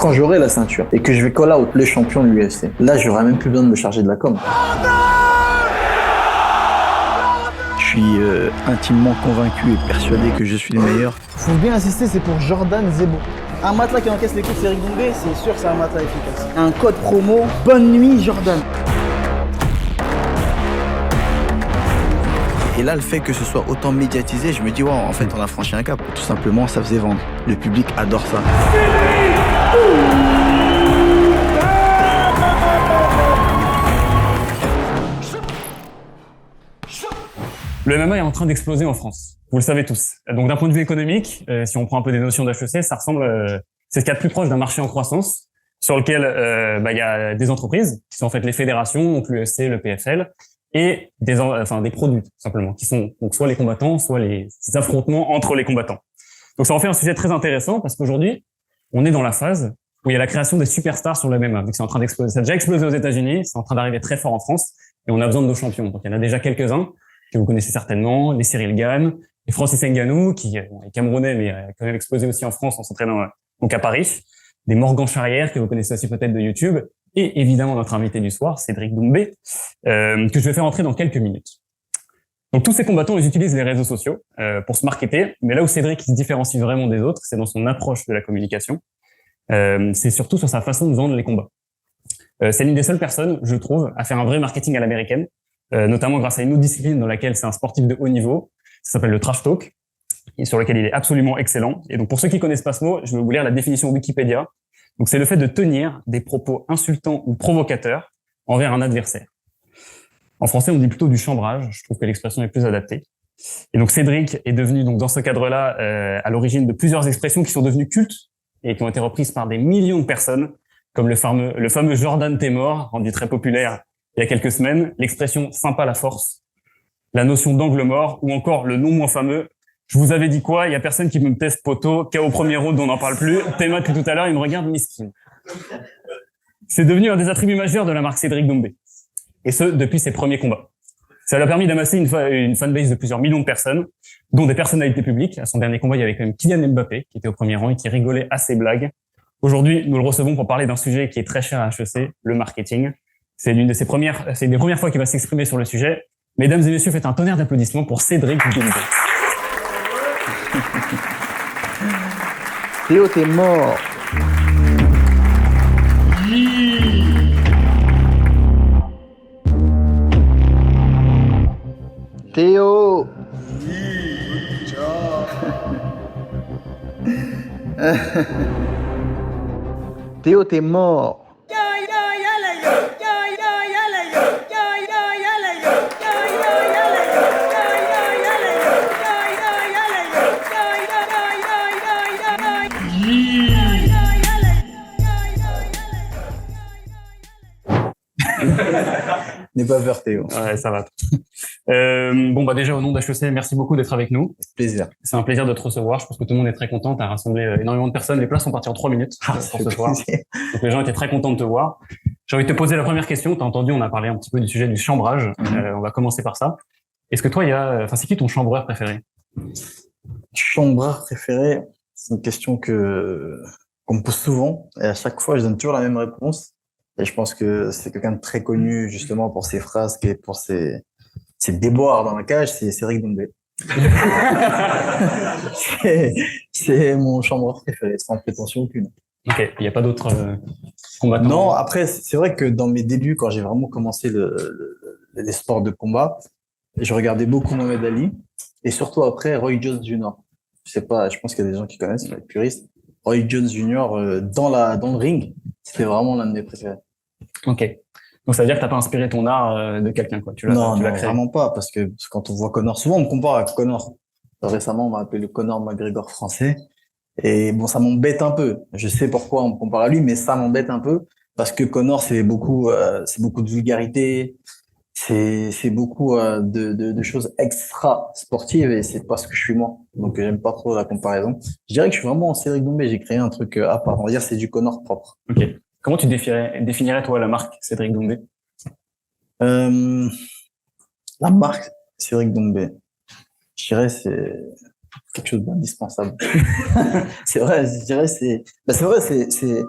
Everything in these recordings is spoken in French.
Quand j'aurai la ceinture et que je vais call out les champions de l'UFC, là, j'aurai même plus besoin de me charger de la com. Je suis intimement convaincu et persuadé que je suis le meilleur. Faut bien insister, c'est pour Jordan Zebo. Un matelas qui encaisse les coups de Cédric Doumbé, c'est sûr que c'est un matelas efficace. Un code promo, bonne nuit Jordan. Et là, le fait que ce soit autant médiatisé, je me dis, wow, en fait, on a franchi un cap. Tout simplement, ça faisait vendre. Le public adore ça. Le MMA est en train d'exploser en France. Vous le savez tous. Donc, d'un point de vue économique, si on prend un peu des notions d'HEC, ça ressemble, c'est ce qu'il y a de plus proche d'un marché en croissance, sur lequel, il y a des entreprises, qui sont en fait les fédérations, donc l'UFC, le PFL, et des produits, tout simplement, qui sont donc soit les combattants, soit les affrontements entre les combattants. Donc, ça en fait un sujet très intéressant parce qu'aujourd'hui, on est dans la phase où il y a la création des superstars sur le MMA. Donc, c'est en train d'exploser. Ça a déjà explosé aux États-Unis, c'est en train d'arriver très fort en France, et on a besoin de nos champions. Donc, il y en a déjà quelques-uns que vous connaissez certainement, les Cyril Gane, les Francis Ngannou, qui est camerounais, mais a quand même explosé aussi en France en s'entraînant donc à Paris, des Morgan Charrière, que vous connaissez aussi peut-être de YouTube, et évidemment notre invité du soir, Cédric Doumbé, que je vais faire entrer dans quelques minutes. Donc tous ces combattants, ils utilisent les réseaux sociaux pour se marketer, mais là où Cédric se différencie vraiment des autres, c'est dans son approche de la communication. C'est surtout sur sa façon de vendre les combats. C'est l'une des seules personnes, je trouve, à faire un vrai marketing à l'américaine, notamment grâce à une autre discipline dans laquelle c'est un sportif de haut niveau, ça s'appelle le trash talk, et sur lequel il est absolument excellent. Et donc pour ceux qui connaissent pas ce mot, je vais vous lire la définition Wikipédia. Donc c'est le fait de tenir des propos insultants ou provocateurs envers un adversaire. En français, on dit plutôt du chambrage. Je trouve que l'expression est plus adaptée. Et donc Cédric est devenu donc dans ce cadre-là à l'origine de plusieurs expressions qui sont devenues cultes et qui ont été reprises par des millions de personnes, comme le fameux Jordan t'es mort, rendu très populaire il y a quelques semaines, l'expression sympa la force, la notion d'angle mort, ou encore le non moins fameux je vous avais dit quoi, il y a personne qui me teste poteau, KO au premier round, on n'en parle plus, Théma depuis tout à l'heure, il me regarde miskin. C'est devenu un des attributs majeurs de la marque Cédric Doumbé. Et ce, depuis ses premiers combats. Ça lui a permis d'amasser une fanbase de plusieurs millions de personnes, dont des personnalités publiques. À son dernier combat, il y avait quand même Kylian Mbappé, qui était au premier rang et qui rigolait à ses blagues. Aujourd'hui, nous le recevons pour parler d'un sujet qui est très cher à HEC, le marketing. C'est une des premières fois qu'il va s'exprimer sur le sujet. Mesdames et messieurs, faites un tonnerre d'applaudissements pour Cédric Doumbé. Théo, t'es mort. Théo. Théo, t'es mort. N'aie pas peur, Théo. Ouais, ça va. Déjà, au nom d'HEC, merci beaucoup d'être avec nous. Plaisir. C'est un plaisir de te recevoir. Je pense que tout le monde est très content. Tu as rassemblé énormément de personnes. Les places sont parties en 3 minutes pour ce soir. Donc, les gens étaient très contents de te voir. J'ai envie de te poser la première question. Tu as entendu, on a parlé un petit peu du sujet du chambrage. On va commencer par ça. Est-ce que toi, c'est qui ton chambreur préféré? Chambreur préféré, c'est une question qu'on me pose souvent. Et à chaque fois, je donne toujours la même réponse. Et je pense que c'est quelqu'un de très connu, justement, pour ses phrases et pour ses déboires dans la cage, c'est Cédric Doumbé. c'est mon chambreur préféré, sans prétention aucune. Ok, il n'y a pas d'autres combattants? Non, après, c'est vrai que dans mes débuts, quand j'ai vraiment commencé les sports de combat, je regardais beaucoup Mohamed Ali, et surtout après Roy Jones Jr. Je sais pas, je pense qu'il y a des gens qui connaissent, les puristes. Roy Jones Jr. Dans le ring, c'était vraiment l'un de mes préférés. Ok. Donc ça veut dire que t'as pas inspiré ton art de quelqu'un, quoi. Tu l'as créé. Vraiment pas, parce que quand on voit Conor, souvent on me compare à Conor. Récemment, on m'a appelé le Conor McGregor français. Et bon, ça m'embête un peu. Je sais pourquoi on me compare à lui, mais ça m'embête un peu parce que Conor, c'est beaucoup de vulgarité, c'est beaucoup de choses extra sportives et c'est pas ce que je suis moi. Donc j'aime pas trop la comparaison. Je dirais que je suis vraiment en Cédric Doumbé. J'ai créé un truc à part. On va dire c'est du Conor propre. Ok. Comment tu définirais toi la marque Cédric Doumbé? La marque Cédric Doumbé, je dirais c'est quelque chose d'indispensable. C'est vrai, je dirais c'est vrai, c'est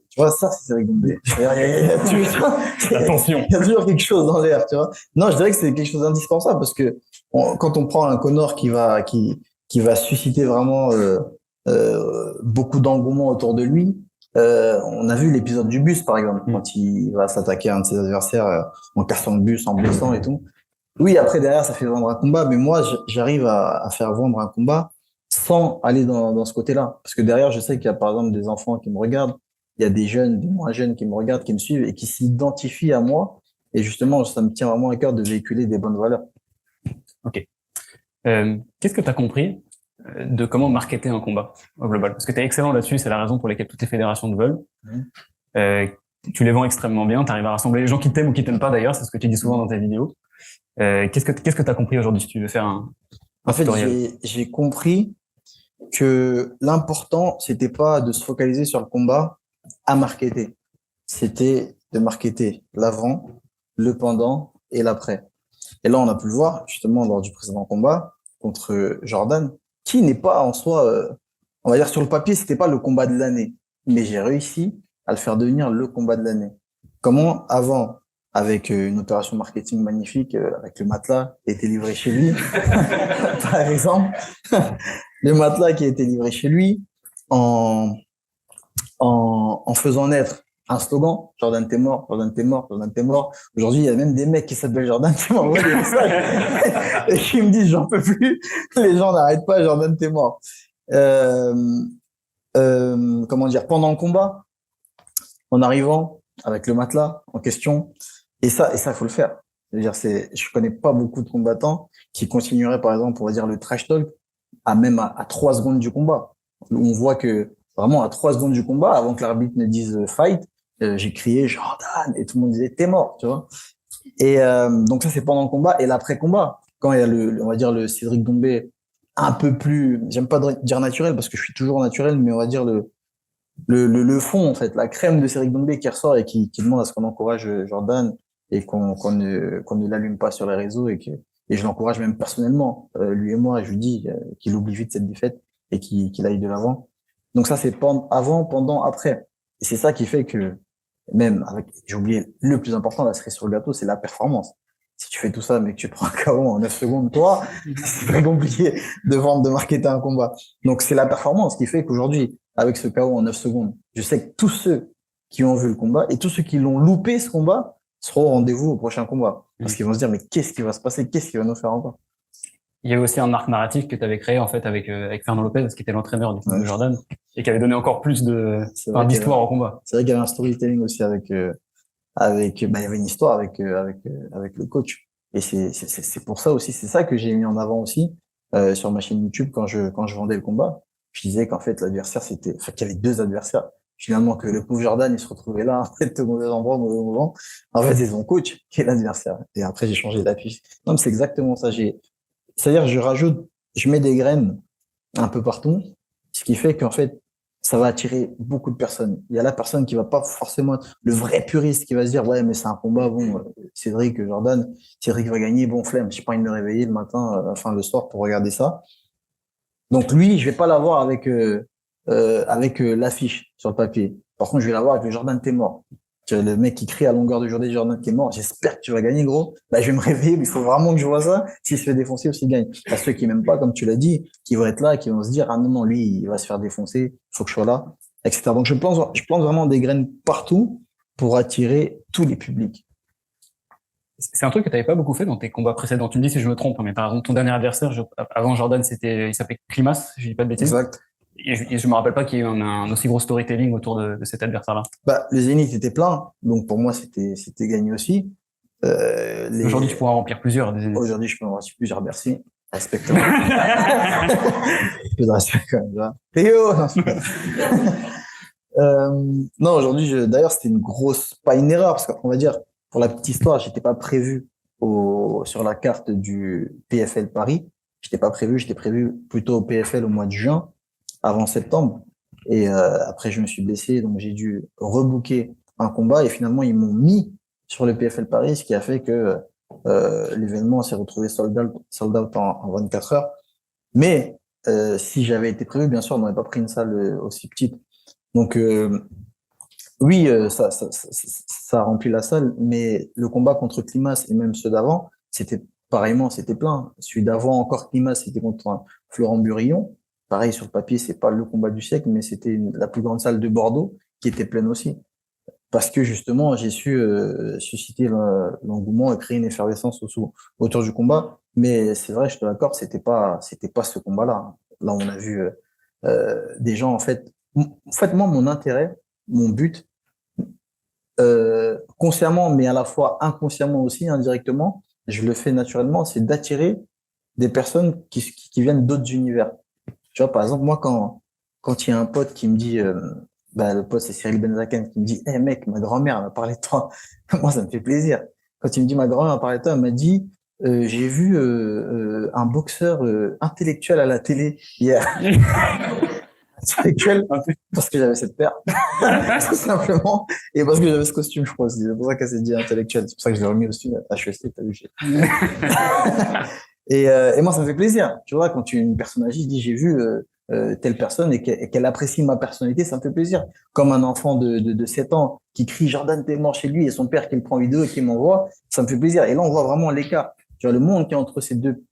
Tu vois, ça, c'est Cédric Doumbé. Attention. Il y a toujours quelque chose dans l'air, tu vois. Non, je dirais que c'est quelque chose d'indispensable parce que quand on prend un Connor qui va susciter vraiment beaucoup d'engouement autour de lui, on a vu l'épisode du bus, par exemple, quand il va s'attaquer à un de ses adversaires en cassant le bus, en blessant et tout. Oui, après, derrière, ça fait vendre un combat, mais moi, j'arrive à faire vendre un combat sans aller dans ce côté-là. Parce que derrière, je sais qu'il y a, par exemple, des enfants qui me regardent, il y a des jeunes, des moins jeunes qui me regardent, qui me suivent et qui s'identifient à moi. Et justement, ça me tient vraiment à cœur de véhiculer des bonnes valeurs. Ok. Qu'est-ce que tu as compris de comment marketer un combat au global? Parce que tu es excellent là-dessus, c'est la raison pour laquelle toutes les fédérations te veulent. Tu les vends extrêmement bien, tu arrives à rassembler les gens qui t'aiment ou qui t'aiment pas d'ailleurs, c'est ce que tu dis souvent dans tes vidéos. Qu'est-ce que tu as compris aujourd'hui si tu veux faire un En fait, tutoriel? j'ai compris que l'important, c'était pas de se focaliser sur le combat à marketer. C'était de marketer l'avant, le pendant et l'après. Et là, on a pu le voir, justement, lors du précédent combat contre Jordan, qui n'est pas en soi, on va dire sur le papier, c'était pas le combat de l'année. Mais j'ai réussi à le faire devenir le combat de l'année. Comment, avant, avec une opération marketing magnifique, avec le matelas qui a été livré chez lui, par exemple, le matelas qui a été livré chez lui, en, en faisant naître un slogan, Jordan t'es mort, Jordan t'es mort, Jordan t'es mort. Aujourd'hui, il y a même des mecs qui s'appellent Jordan qui m'envoient des messages et qui me disent j'en peux plus, les gens n'arrêtent pas, Jordan t'es mort. Comment dire, pendant le combat, en arrivant avec le matelas en question, et ça, faut le faire. C'est-à-dire, je connais pas beaucoup de combattants qui continueraient, par exemple, on va dire le trash talk à 3 secondes du combat. On voit que vraiment à 3 secondes du combat, avant que l'arbitre ne dise fight, j'ai crié Jordan et tout le monde disait t'es mort, tu vois. Et donc ça c'est pendant le combat et l'après-combat, quand il y a on va dire le Cédric Doumbé un peu plus, j'aime pas dire naturel parce que je suis toujours naturel, mais on va dire le fond en fait, la crème de Cédric Doumbé qui ressort et qui demande à ce qu'on encourage Jordan et qu'on ne l'allume pas sur les réseaux et je l'encourage même personnellement, lui et moi, et je lui dis qu'il oublie vite cette défaite et qu'il aille de l'avant. Donc ça, c'est avant, pendant, après. Et c'est ça qui fait que, même avec, j'ai oublié, le plus important, la cerise sur le gâteau, c'est la performance. Si tu fais tout ça, mais que tu prends un KO en 9 secondes, toi, c'est très compliqué de vendre, de marketer un combat. Donc c'est la performance qui fait qu'aujourd'hui, avec ce KO en 9 secondes, je sais que tous ceux qui ont vu le combat et tous ceux qui l'ont loupé ce combat seront au rendez-vous au prochain combat. Parce qu'ils vont se dire, mais qu'est-ce qui va se passer? Qu'est-ce qui va nous faire encore? Il y avait aussi un arc narratif que tu avais créé en fait avec Fernand Lopez, qui était l'entraîneur du film de Jordan, et qui avait donné encore plus d'histoire au combat. C'est vrai qu'il y avait un storytelling aussi il y avait une histoire avec le coach. Et c'est pour ça aussi, c'est ça que j'ai mis en avant aussi sur ma chaîne YouTube quand je vendais le combat. Je disais qu'en fait l'adversaire qu'il y avait 2 adversaires. Finalement que le pauvre Jordan il se retrouvait là en fait au mauvais endroit, au mauvais moment. En fait c'est son coach qui est l'adversaire. Et après j'ai changé d'affiche. Non mais c'est exactement ça. C'est-à-dire je mets des graines un peu partout, ce qui fait qu'en fait ça va attirer beaucoup de personnes. Il y a la personne qui va pas forcément être le vrai puriste qui va se dire ouais mais c'est un combat bon Cédric va gagner bon flemme, j'ai pas envie de me réveiller le matin enfin le soir pour regarder ça. Donc lui, je vais pas l'avoir avec l'affiche sur le papier. Par contre, je vais l'avoir avec le Jordan t'es mort. Tu vois, le mec qui crie à longueur de journée Jordan t'es mort. J'espère que tu vas gagner gros. Bah je vais me réveiller, il faut vraiment que je vois ça. S'il se fait défoncer aussi, il gagne. À ceux qui m'aiment pas, comme tu l'as dit, qui vont être là, qui vont se dire ah non lui il va se faire défoncer, il faut que je sois là, etc. Donc je plante vraiment des graines partout pour attirer tous les publics. C'est un truc que tu n'avais pas beaucoup fait dans tes combats précédents. Tu me dis si je me trompe, mais par exemple, ton dernier adversaire, avant Jordan, il s'appelait Klimas, si je dis pas de bêtises. Exact. Et je me rappelle pas qu'il y ait eu un aussi gros storytelling autour de cet adversaire-là. Bah, le Zénith était plein, donc pour moi c'était gagné aussi. Aujourd'hui, tu pourras remplir plusieurs. Aujourd'hui, je peux en remplir plusieurs. Merci. Respecte-moi. Un peu de respect quand même. Théo. Non, aujourd'hui, d'ailleurs, c'était pas une erreur, parce qu'on va dire, pour la petite histoire, j'étais pas prévu sur la carte du PFL Paris. J'étais prévu plutôt au PFL au mois de juin, avant septembre. Et après, je me suis blessé, donc j'ai dû rebooker un combat. Et finalement, ils m'ont mis sur le PFL Paris, ce qui a fait que l'événement s'est retrouvé sold out en 24 heures. Mais si j'avais été prévu, bien sûr, on n'aurait pas pris une salle aussi petite. Donc Oui, ça a rempli la salle, mais le combat contre Klimas et même ceux d'avant, c'était pareillement, c'était plein. Celui d'avant encore Klimas, c'était contre Florent Burillon. Pareil, sur le papier, c'est pas le combat du siècle, mais c'était la plus grande salle de Bordeaux qui était pleine aussi. Parce que justement, j'ai su susciter l'engouement et créer une effervescence autour du combat. Mais c'est vrai, je te l'accorde, c'était pas ce combat-là. Là, on a vu des gens, en fait, moi, mon intérêt, mon but, consciemment, mais à la fois inconsciemment aussi, indirectement, je le fais naturellement, c'est d'attirer des personnes qui viennent d'autres univers. Tu vois, par exemple, moi, quand il y a un pote qui me dit, bah, le pote, c'est Cyril Benzaken, qui me dit, hey, mec, ma grand-mère m'a parlé de toi. Moi, ça me fait plaisir. Quand il me dit, ma grand-mère m'a parlé de toi, elle m'a dit, j'ai vu un boxeur intellectuel à la télé hier. Intellectuel, parce que j'avais cette paire, tout simplement, et parce que j'avais ce costume, je crois. C'est pour ça qu'elle s'est dit intellectuel. C'est pour ça que je l'ai remis aussi à HEST, t'as vu. Et moi, ça me fait plaisir. Tu vois, quand une personne agit, je dis, j'ai vu telle personne et qu'elle apprécie ma personnalité, ça me fait plaisir. Comme un enfant de 7 ans qui crie Jordan, t'es mort chez lui et son père qui le prend en vidéo et qui m'envoie, ça me fait plaisir. Et là, on voit vraiment l'écart. Tu vois, le monde qui est entre ces deux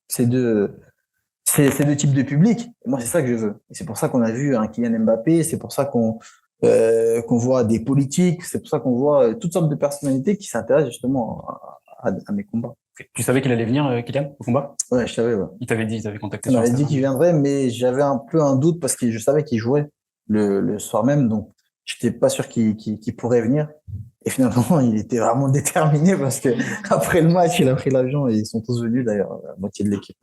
types de publics. Et moi, c'est ça que je veux. Et c'est pour ça qu'on a vu un Kylian Mbappé, c'est pour ça qu'on voit des politiques, c'est pour ça qu'on voit toutes sortes de personnalités qui s'intéressent justement à mes combats. Tu savais qu'il allait venir, Kylian, au combat? Ouais, je savais, ouais. Il t'avait dit, il t'avait contacté Il sur m'avait dit Instagram. qu'il viendrait, mais j'avais un peu un doute parce que je savais qu'il jouait le soir même, donc j'étais pas sûr qu'il pourrait venir. Et finalement, il était vraiment déterminé parce que après le match, il a pris l'avion et ils sont tous venus d'ailleurs, la moitié de l'équipe.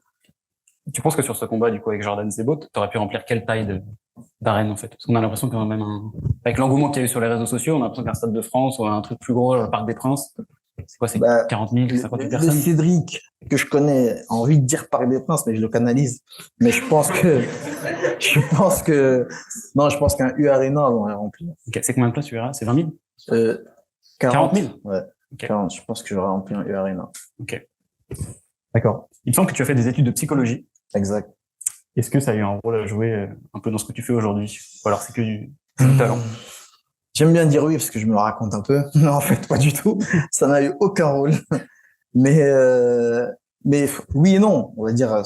Tu penses que sur ce combat, du coup, avec Jordan Zebo, t'aurais pu remplir quelle taille d'arène, en fait? Parce qu'on a l'impression quand même avec l'engouement qu'il y a eu sur les réseaux sociaux, on a l'impression qu'un Stade de France ou un truc plus gros, le Parc des Princes, c'est quoi, c'est Bah, 40 000, 50 000 le personnes? Cédric que je connais a envie de dire Parc des Princes, mais je le canalise. Mais je pense qu'un U Arena on aurait rempli. Ok, c'est combien de places, tu verras? C'est 20 000? 40 000? Ouais. Okay. 40, je pense que j'aurais rempli un U Arena. Ok. D'accord. Il me semble que tu as fait des études de psychologie. Exact. Est-ce que ça a eu un rôle à jouer un peu dans ce que tu fais aujourd'hui? Ou alors c'est que du talent? J'aime bien dire oui parce que je me le raconte un peu. Non, en fait, pas du tout. Ça n'a eu aucun rôle. Mais oui et non. On va dire,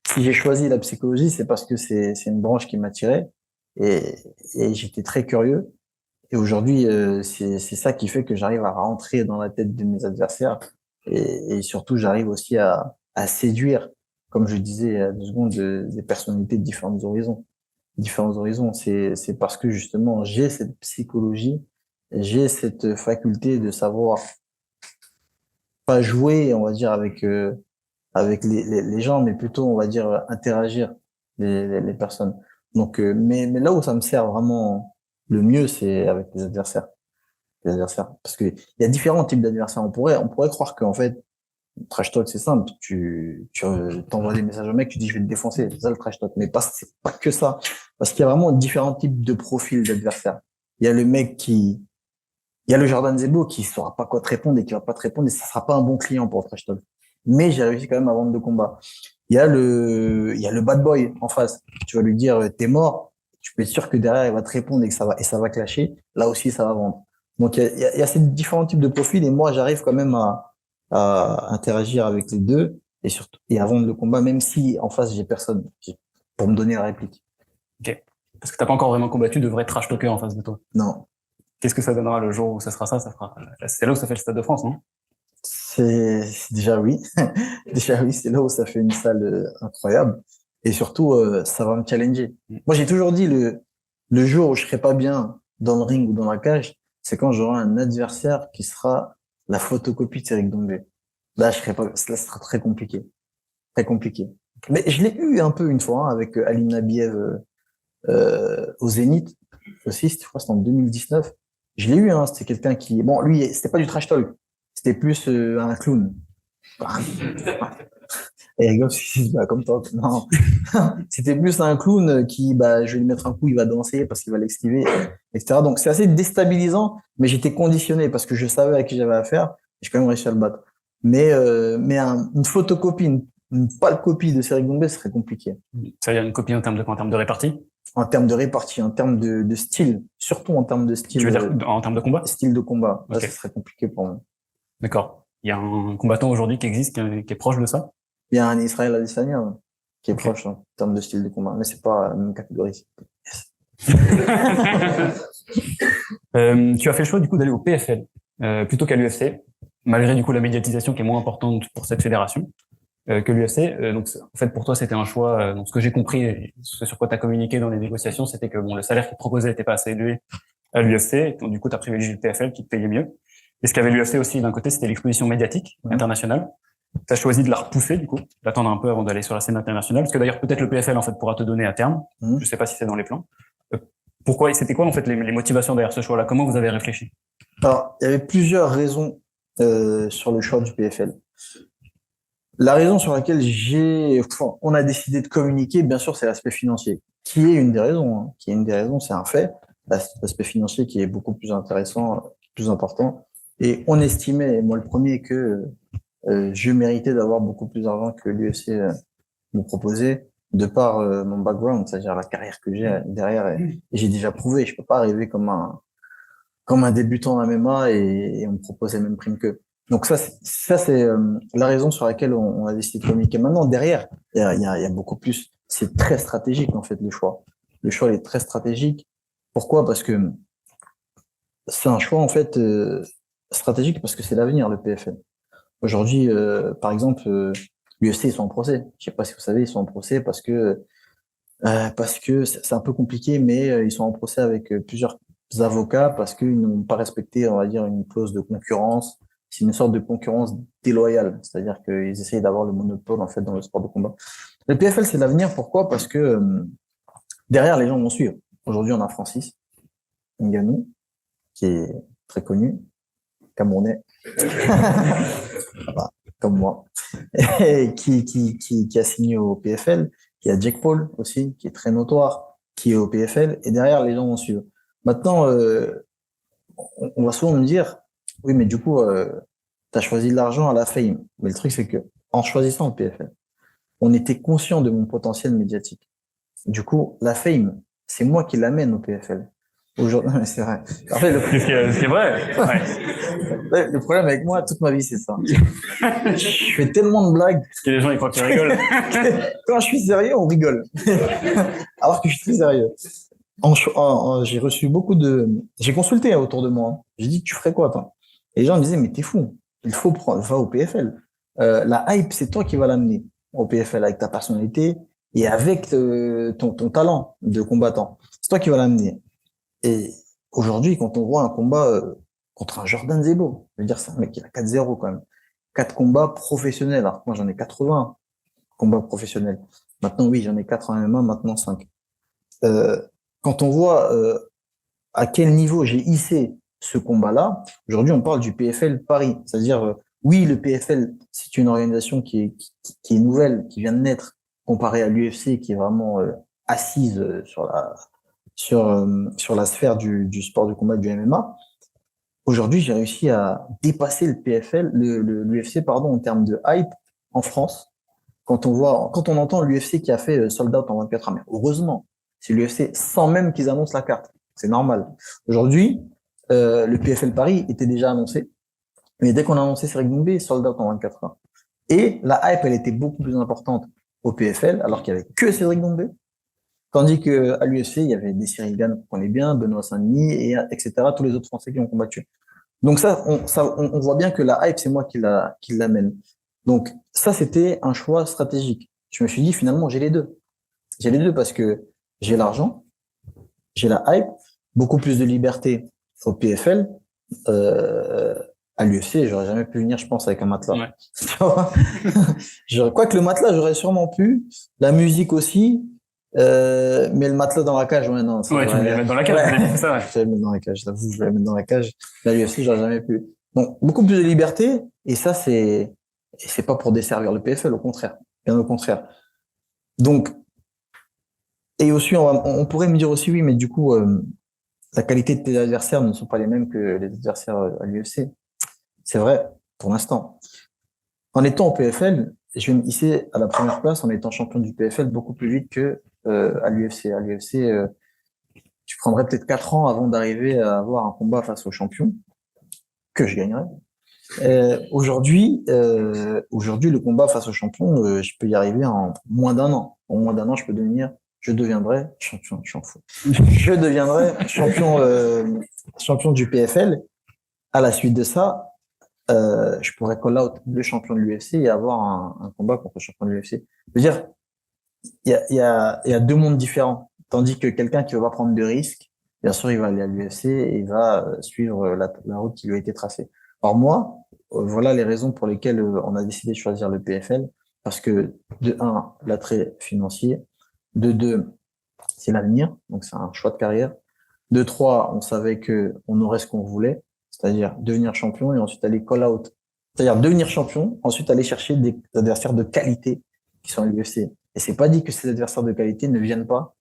si j'ai choisi la psychologie, c'est parce que c'est une branche qui m'attirait et j'étais très curieux. Et aujourd'hui, c'est ça qui fait que j'arrive à rentrer dans la tête de mes adversaires et surtout, j'arrive aussi à séduire, comme je disais il y a 2 secondes, des personnalités de différents horizons. Différents horizons. C'est parce que justement, j'ai cette psychologie, j'ai cette faculté de savoir pas jouer, on va dire, avec les gens, mais plutôt, on va dire, interagir les personnes. Donc, mais là où ça me sert vraiment le mieux, c'est avec les adversaires. Les adversaires. Parce que il y a différents types d'adversaires. On pourrait croire qu'en fait, trash talk, c'est simple. Tu t'envoies des messages au mec, tu dis, je vais te défoncer. C'est ça le trash talk. Mais c'est pas que ça. Parce qu'il y a vraiment différents types de profils d'adversaires. Il y a le mec il y a le Jordan Zebo qui saura pas quoi te répondre et qui va pas te répondre et ça sera pas un bon client pour le trash talk. Mais j'ai réussi quand même à vendre le combat. Il y a le bad boy en face. Tu vas lui dire, t'es mort. Tu peux être sûr que derrière, il va te répondre et ça va clasher. Là aussi, ça va vendre. Donc, il y a ces différents types de profils et moi, j'arrive quand même à interagir avec les deux et surtout, et à vendre le combat, même si en face, j'ai personne pour me donner la réplique. Ok. Parce que t'as pas encore vraiment combattu de vrais trash talkers en face de toi. Non. Qu'est-ce que ça donnera le jour où ça sera ça? C'est là où ça fait le Stade de France, non? C'est déjà oui. Déjà oui, c'est là où ça fait une salle incroyable. Et surtout, ça va me challenger. Moi, j'ai toujours dit le jour où je serai pas bien dans le ring ou dans la cage, c'est quand j'aurai un adversaire qui sera la photocopie de Cédric Doumbé. Là, je serai pas, là, ce sera très compliqué. Très compliqué. Mais je l'ai eu un peu une fois, hein, avec Alim Nabiev, au Zénith aussi, je crois que c'était en 2019. Je l'ai eu, hein, c'était quelqu'un qui, bon, lui, c'était pas du trash talk. C'était plus un clown. Et rigole, bah, comme toi. Non. C'était plus un clown qui, bah, je vais lui mettre un coup, il va danser parce qu'il va l'esquiver, etc. Donc, c'est assez déstabilisant, mais j'étais conditionné parce que je savais à qui j'avais affaire. J'ai quand même réussi à le battre. Mais une photocopie, une pâle copie de Cédric Doumbé, ce serait compliqué. Ça veut dire une copie en termes de quoi? En termes de répartie? En termes de répartie, en termes de style. surtout en termes de style. Tu veux dire en termes de combat? Style de combat. Là, Ok. ça serait compliqué pour moi. D'accord. Il y a un combattant aujourd'hui qui existe, qui est proche de ça? Il y a un Israël Adesanya qui est Ok. proche en termes de style de combat, mais c'est pas la même catégorie. Tu as fait le choix du coup d'aller au PFL plutôt qu'à l'UFC, malgré du coup la médiatisation qui est moins importante pour cette fédération que l'UFC. Donc en fait pour toi c'était un choix. Donc ce que j'ai compris, et ce sur quoi tu as communiqué dans les négociations, c'était que bon le salaire qu'ils te proposaient n'était pas assez élevé à l'UFC, et donc du coup tu as privilégié le PFL qui te payait mieux. Et ce qu'avait l'UFC aussi d'un côté, c'était l'exposition médiatique internationale. Tu as choisi de la repousser du coup, d'attendre un peu avant d'aller sur la scène internationale, parce que d'ailleurs peut-être le PFL en fait pourra te donner à terme. Je sais pas si c'est dans les plans. Pourquoi et c'était quoi en fait les motivations derrière ce choix-là? Comment vous avez réfléchi? Alors, il y avait plusieurs raisons sur le choix du PFL. La raison sur laquelle on a décidé de communiquer, bien sûr, c'est l'aspect financier, qui est une des raisons. Qui est une des raisons, c'est un fait. L'aspect financier qui est beaucoup plus intéressant, plus important. Et on estimait, moi le premier, que je méritais d'avoir beaucoup plus d'argent que l'UFC me proposait, de par mon background, c'est-à-dire la carrière que j'ai derrière. Et j'ai déjà prouvé, je peux pas arriver comme un débutant en MMA et on me propose les mêmes primes qu'eux. Donc ça c'est la raison sur laquelle on a décidé de communiquer. Maintenant, derrière, il y a beaucoup plus. C'est très stratégique, en fait, le choix. Le choix, il est très stratégique. Pourquoi? Parce que c'est un choix, en fait, stratégique parce que c'est l'avenir, le PFL. Aujourd'hui, par exemple, l'UFC, ils sont en procès. Je sais pas si vous savez, ils sont en procès parce que c'est un peu compliqué, mais ils sont en procès avec plusieurs avocats parce qu'ils n'ont pas respecté, on va dire, une clause de concurrence. C'est une sorte de concurrence déloyale, c'est-à-dire qu'ils essayent d'avoir le monopole en fait dans le sport de combat. Le PFL, c'est l'avenir. Pourquoi? Parce que derrière, les gens vont suivre. Aujourd'hui, on a Francis Ngannou, qui est très connu, Camerounais, voilà, comme moi, et qui a signé au PFL. Il y a Jake Paul aussi, qui est très notoire, qui est au PFL, et derrière, les gens vont suivre. Maintenant, on va souvent me dire, oui, mais du coup, tu as choisi de l'argent à la fame. Mais le truc, c'est que en choisissant le PFL, on était conscient de mon potentiel médiatique. Du coup, la fame, c'est moi qui l'amène au PFL. Aujourd'hui, non, mais c'est vrai. En fait, Ce qui est vrai. Ouais. le problème avec moi, toute ma vie, c'est ça. Je fais tellement de blagues. Parce que les gens ils croient que tu rigoles. Quand je suis sérieux, on rigole. Alors que je suis très sérieux. J'ai reçu j'ai consulté autour de moi. Hein. J'ai dit, tu ferais quoi, toi? Et les gens me disaient, mais t'es fou. Il faut va au PFL. La hype, c'est toi qui vas l'amener au PFL avec ta personnalité et avec ton talent de combattant. C'est toi qui vas l'amener. Et aujourd'hui, quand on voit un combat contre un Jordan Zebo, je veux dire, c'est un mec qui a 4-0 quand même. 4 combats professionnels. Alors, moi, j'en ai 80 combats professionnels. Maintenant, oui, j'en ai 4 en MMA, maintenant 5. Quand on voit à quel niveau j'ai hissé ce combat-là, aujourd'hui, on parle du PFL Paris. C'est-à-dire, oui, le PFL, c'est une organisation qui est nouvelle, qui vient de naître, comparée à l'UFC, qui est vraiment assise sur la sphère du sport de combat du MMA. Aujourd'hui, j'ai réussi à dépasser le PFL, l'UFC, pardon, en termes de hype en France. Quand on entend l'UFC qui a fait sold out en 24 heures, mais heureusement, c'est l'UFC sans même qu'ils annoncent la carte. C'est normal. Aujourd'hui, le PFL Paris était déjà annoncé, mais dès qu'on a annoncé Cyril Doumbé, sold out en 24 heures. Et la hype, elle était beaucoup plus importante au PFL, alors qu'il n'y avait que Cédric Doumbé. Tandis qu'à l'UFC, il y avait des Cyril Gane qu'on connaît bien, Benoît Saint-Denis, etc., tous les autres Français qui ont combattu. Donc on voit bien que la hype, c'est moi qui l'amène. Donc ça, c'était un choix stratégique. Je me suis dit, finalement, j'ai les deux. J'ai les deux parce que j'ai l'argent, j'ai la hype, beaucoup plus de liberté au PFL. À l'UFC, j'aurais jamais pu venir, je pense, avec un matelas. Ouais. Quoique le matelas, j'aurais sûrement pu. La musique aussi. Mais le matelas dans la cage, ouais, non. Ouais, tu voulais le mettre dans la cage, ouais. ça, ouais. Je vais le mettre dans la cage, j'avoue, je vais le mettre dans la cage. La UFC, j'aurais jamais pu. Donc, beaucoup plus de liberté, et ça, c'est pas pour desservir le PFL, au contraire. Bien au contraire. Donc, et aussi, on pourrait me dire aussi, oui, mais du coup, la qualité de tes adversaires ne sont pas les mêmes que les adversaires à l'UFC. C'est vrai, pour l'instant. En étant au PFL, je vais me hisser à la première place en étant champion du PFL beaucoup plus vite que à l'UFC. À l'UFC, je prendrais peut-être 4 ans avant d'arriver à avoir un combat face au champion que je gagnerais. Aujourd'hui, le combat face au champion, je peux y arriver en moins d'un an. En moins d'un an, je deviendrai champion, je suis fou. Je deviendrai champion du PFL. À la suite de ça, je pourrais call out le champion de l'UFC et avoir un combat contre le champion de l'UFC. Je veux dire, il y a deux mondes différents. Tandis que quelqu'un qui va pas prendre de risques, bien sûr, il va aller à l'UFC et il va suivre la route qui lui a été tracée. Alors moi, voilà les raisons pour lesquelles on a décidé de choisir le PFL. Parce que, de un, l'attrait financier. De deux, c'est l'avenir. Donc, c'est un choix de carrière. De trois, on savait que on aurait ce qu'on voulait. C'est-à-dire devenir champion et ensuite aller call out. C'est-à-dire devenir champion, ensuite aller chercher des adversaires de qualité qui sont à l'UFC. Et c'est pas dit que ces adversaires de qualité ne viennent pas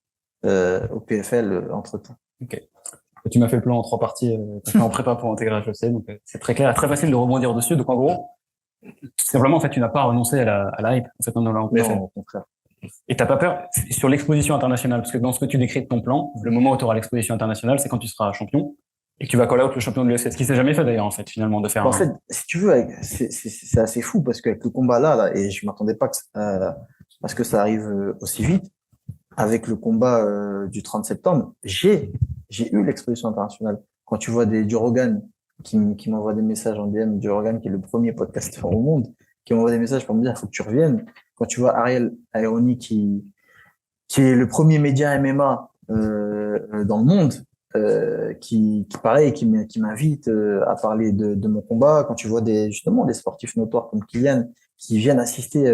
au PFL entre-temps. Ok. Tu m'as fait le plan en 3 parties en prépa pour intégrer HEC, donc c'est très clair, très facile de rebondir dessus. Donc en gros, tout simplement, en fait, tu n'as pas renoncé à la hype, en fait, dans le PFL. Non, au contraire. Et t'as pas peur sur l'exposition internationale, parce que dans ce que tu décris de ton plan, le moment où tu auras l'exposition internationale, c'est quand tu seras champion et que tu vas call out le champion de l'UFC. Ce qui s'est jamais fait d'ailleurs, en fait, finalement, de faire. En fait, si tu veux, c'est assez fou parce qu'avec le combat là, et je m'attendais pas à ce que ça arrive aussi vite. Avec le combat du 30 septembre, j'ai eu l'exposition internationale. Quand tu vois du Rogan qui m'envoie des messages en DM, du Rogan qui est le premier podcasteur au monde, qui m'envoie des messages pour me dire il faut que tu reviennes. Quand tu vois Ariel Aeroni qui est le premier média MMA dans le monde, qui pareil, qui m'invite à parler de mon combat. Quand tu vois justement des sportifs notoires comme Kylian qui viennent assister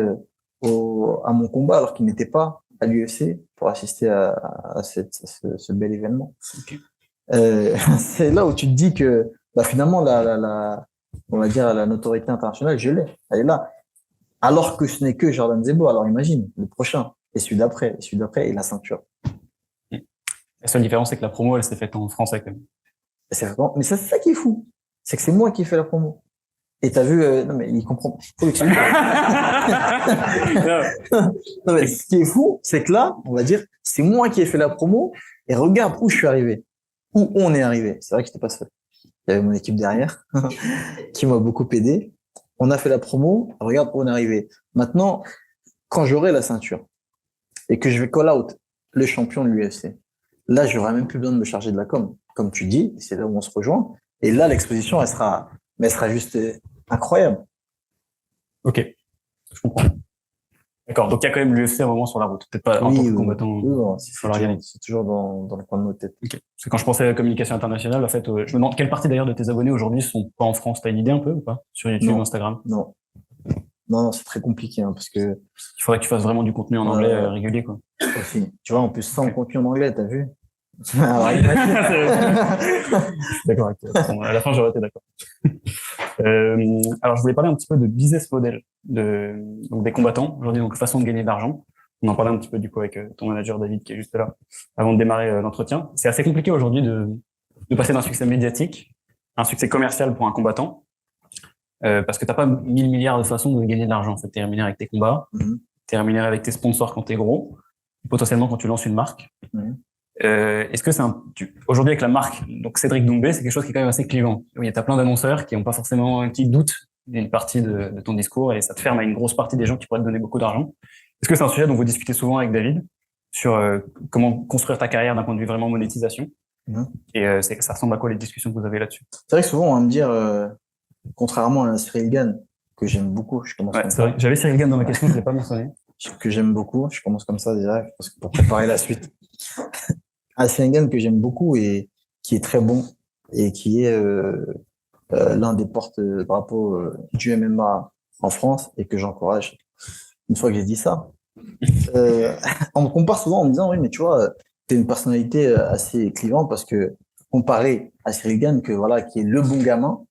à mon combat alors qu'ils n'étaient pas à l'UFC pour assister à ce bel événement. Okay. C'est là où tu te dis que finalement on va dire la notoriété internationale, je l'ai, elle est là. Alors que ce n'est que Jordan Zebo. Alors imagine le prochain et celui d'après et la ceinture. La seule différence, c'est que la promo, elle s'est faite en français quand même. Mais c'est ça qui est fou, c'est que c'est moi qui ai fait la promo. Et t'as vu, non mais il comprend. Non mais ce qui est fou, c'est que là, on va dire, c'est moi qui ai fait la promo. Et regarde où je suis arrivé, où on est arrivé. C'est vrai que j'étais pas seul. Il y avait mon équipe derrière qui m'a beaucoup aidé. On a fait la promo. Regarde où on est arrivé. Maintenant, quand j'aurai la ceinture et que je vais call out le champion de l'UFC, là, j'aurai même plus besoin de me charger de la com. Comme tu dis, c'est là où on se rejoint. Et là, l'exposition, elle sera juste incroyable. Ok, je comprends. D'accord, donc il y a quand même l'UFC à un moment sur la route, peut-être pas en tant que combattant. Oui, c'est toujours dans le coin de nos têtes. Okay. Parce que quand je pensais à la communication internationale, en fait, je me demande quelle partie d'ailleurs de tes abonnés aujourd'hui sont pas en France. T'as une idée un peu ou pas sur YouTube, Instagram? Non, c'est très compliqué parce que il faudrait que tu fasses vraiment du contenu en anglais régulier, quoi. Aussi. Tu vois, en plus sans contenu en anglais, t'as vu? Alors, d'accord. Bon, à la fin, j'aurais été d'accord. Alors, je voulais parler un petit peu de business model donc des combattants aujourd'hui, donc façon de gagner de l'argent. On en parlait un petit peu du coup avec ton manager David qui est juste là avant de démarrer l'entretien. C'est assez compliqué aujourd'hui de passer d'un succès médiatique à un succès commercial pour un combattant parce que t'as pas 1000 milliards de façons de gagner de l'argent. En fait, t'es rémunéré avec tes combats, t'es rémunéré avec tes sponsors quand t'es gros, potentiellement quand tu lances une marque. Est-ce que aujourd'hui avec la marque, donc Cédric Doumbé, c'est quelque chose qui est quand même assez clivant. Oui, t'as plein d'annonceurs qui qui doutent d'une partie de ton discours et ça te ferme à une grosse partie des gens qui pourraient te donner beaucoup d'argent. Est-ce que c'est un sujet dont vous discutez souvent avec David sur comment construire ta carrière d'un point de vue vraiment monétisation? Et ça ressemble à quoi les discussions que vous avez là-dessus? C'est vrai que souvent on va me dire, contrairement à Cyril Gane, que j'aime beaucoup, je commence comme ça. J'avais Cyril Gane dans ma question, je l'ai pas mentionné. Que j'aime beaucoup, je commence comme ça déjà parce que pour préparer la suite. Cyril Gane que j'aime beaucoup et qui est très bon et qui est l'un des porte-drapeaux du MMA en France et que j'encourage. Une fois que j'ai dit ça, on me compare souvent en me disant oui mais tu vois t'es une personnalité assez clivante parce que comparé à Cyril Gane qui est le bon gamin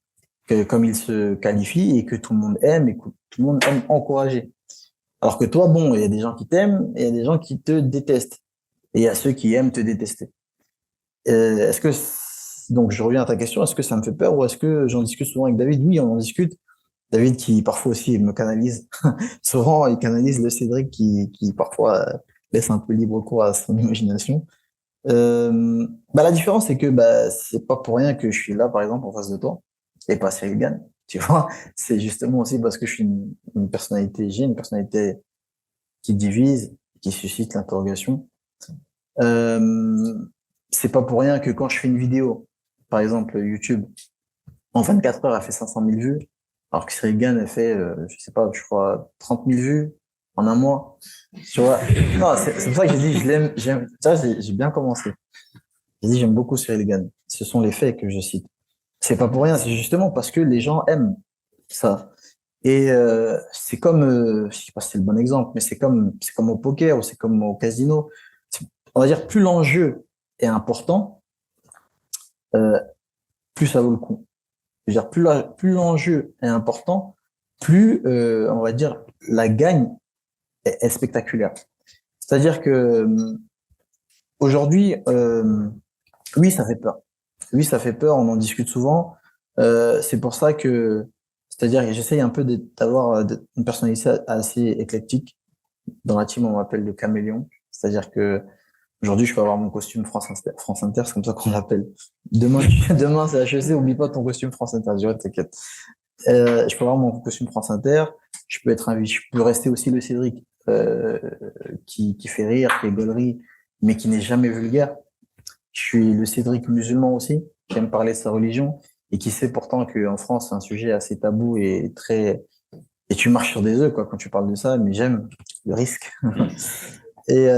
comme il se qualifie et que tout le monde aime et que tout le monde aime encourager. Alors que toi il y a des gens qui t'aiment et il y a des gens qui te détestent et il y a ceux qui aiment te détester. Donc je reviens à ta question, est-ce que ça me fait peur ou est-ce que j'en discute souvent avec David? Oui, on en discute. David qui parfois aussi me canalise. Souvent, il canalise le Cédric qui parfois laisse un peu libre cours à son imagination. La différence, c'est que c'est pas pour rien que je suis là, par exemple, en face de toi, et pas Cyril Gann. Tu vois, c'est justement aussi parce que je suis une personnalité, j'ai une personnalité qui divise, qui suscite l'interrogation. Euh, c'est pas pour rien que quand je fais une vidéo, par exemple YouTube, en 24 heures, elle fait 500 000 vues, alors que Cyril Gann, elle fait, je sais pas, je crois 30 000 vues en un mois. Tu vois, non, c'est pour ça que j'ai dit, je l'aime, j'aime, tu vois, j'ai bien commencé. J'ai dit, j'aime beaucoup Cyril Gann. Ce sont les faits que je cite. C'est pas pour rien, c'est justement parce que les gens aiment ça. Et c'est comme, je sais pas si c'est le bon exemple, mais c'est comme au poker ou c'est comme au casino. On va dire, plus l'enjeu est important, euh, plus ça vaut le coup. Je veux dire, plus l'enjeu est important, plus, on va dire, la gagne est spectaculaire. C'est-à-dire que aujourd'hui, oui, ça fait peur. Oui, ça fait peur, on en discute souvent. C'est pour ça que, c'est-à-dire que j'essaye un peu d'avoir une personnalité assez éclectique. Dans la team, on m'appelle le caméléon. C'est-à-dire que aujourd'hui, je peux avoir mon costume France Inter, c'est comme ça qu'on l'appelle. Demain, demain, c'est HEC, oublie pas ton costume France Inter, je dirais, t'inquiète. Je peux avoir mon costume France Inter, je peux rester aussi le Cédric, qui fait rire, qui est gaulerie, mais qui n'est jamais vulgaire. Je suis le Cédric musulman aussi, qui aime parler de sa religion et qui sait pourtant qu'en France, c'est un sujet assez tabou et très, et tu marches sur des œufs, quoi, quand tu parles de ça, mais j'aime le risque. Et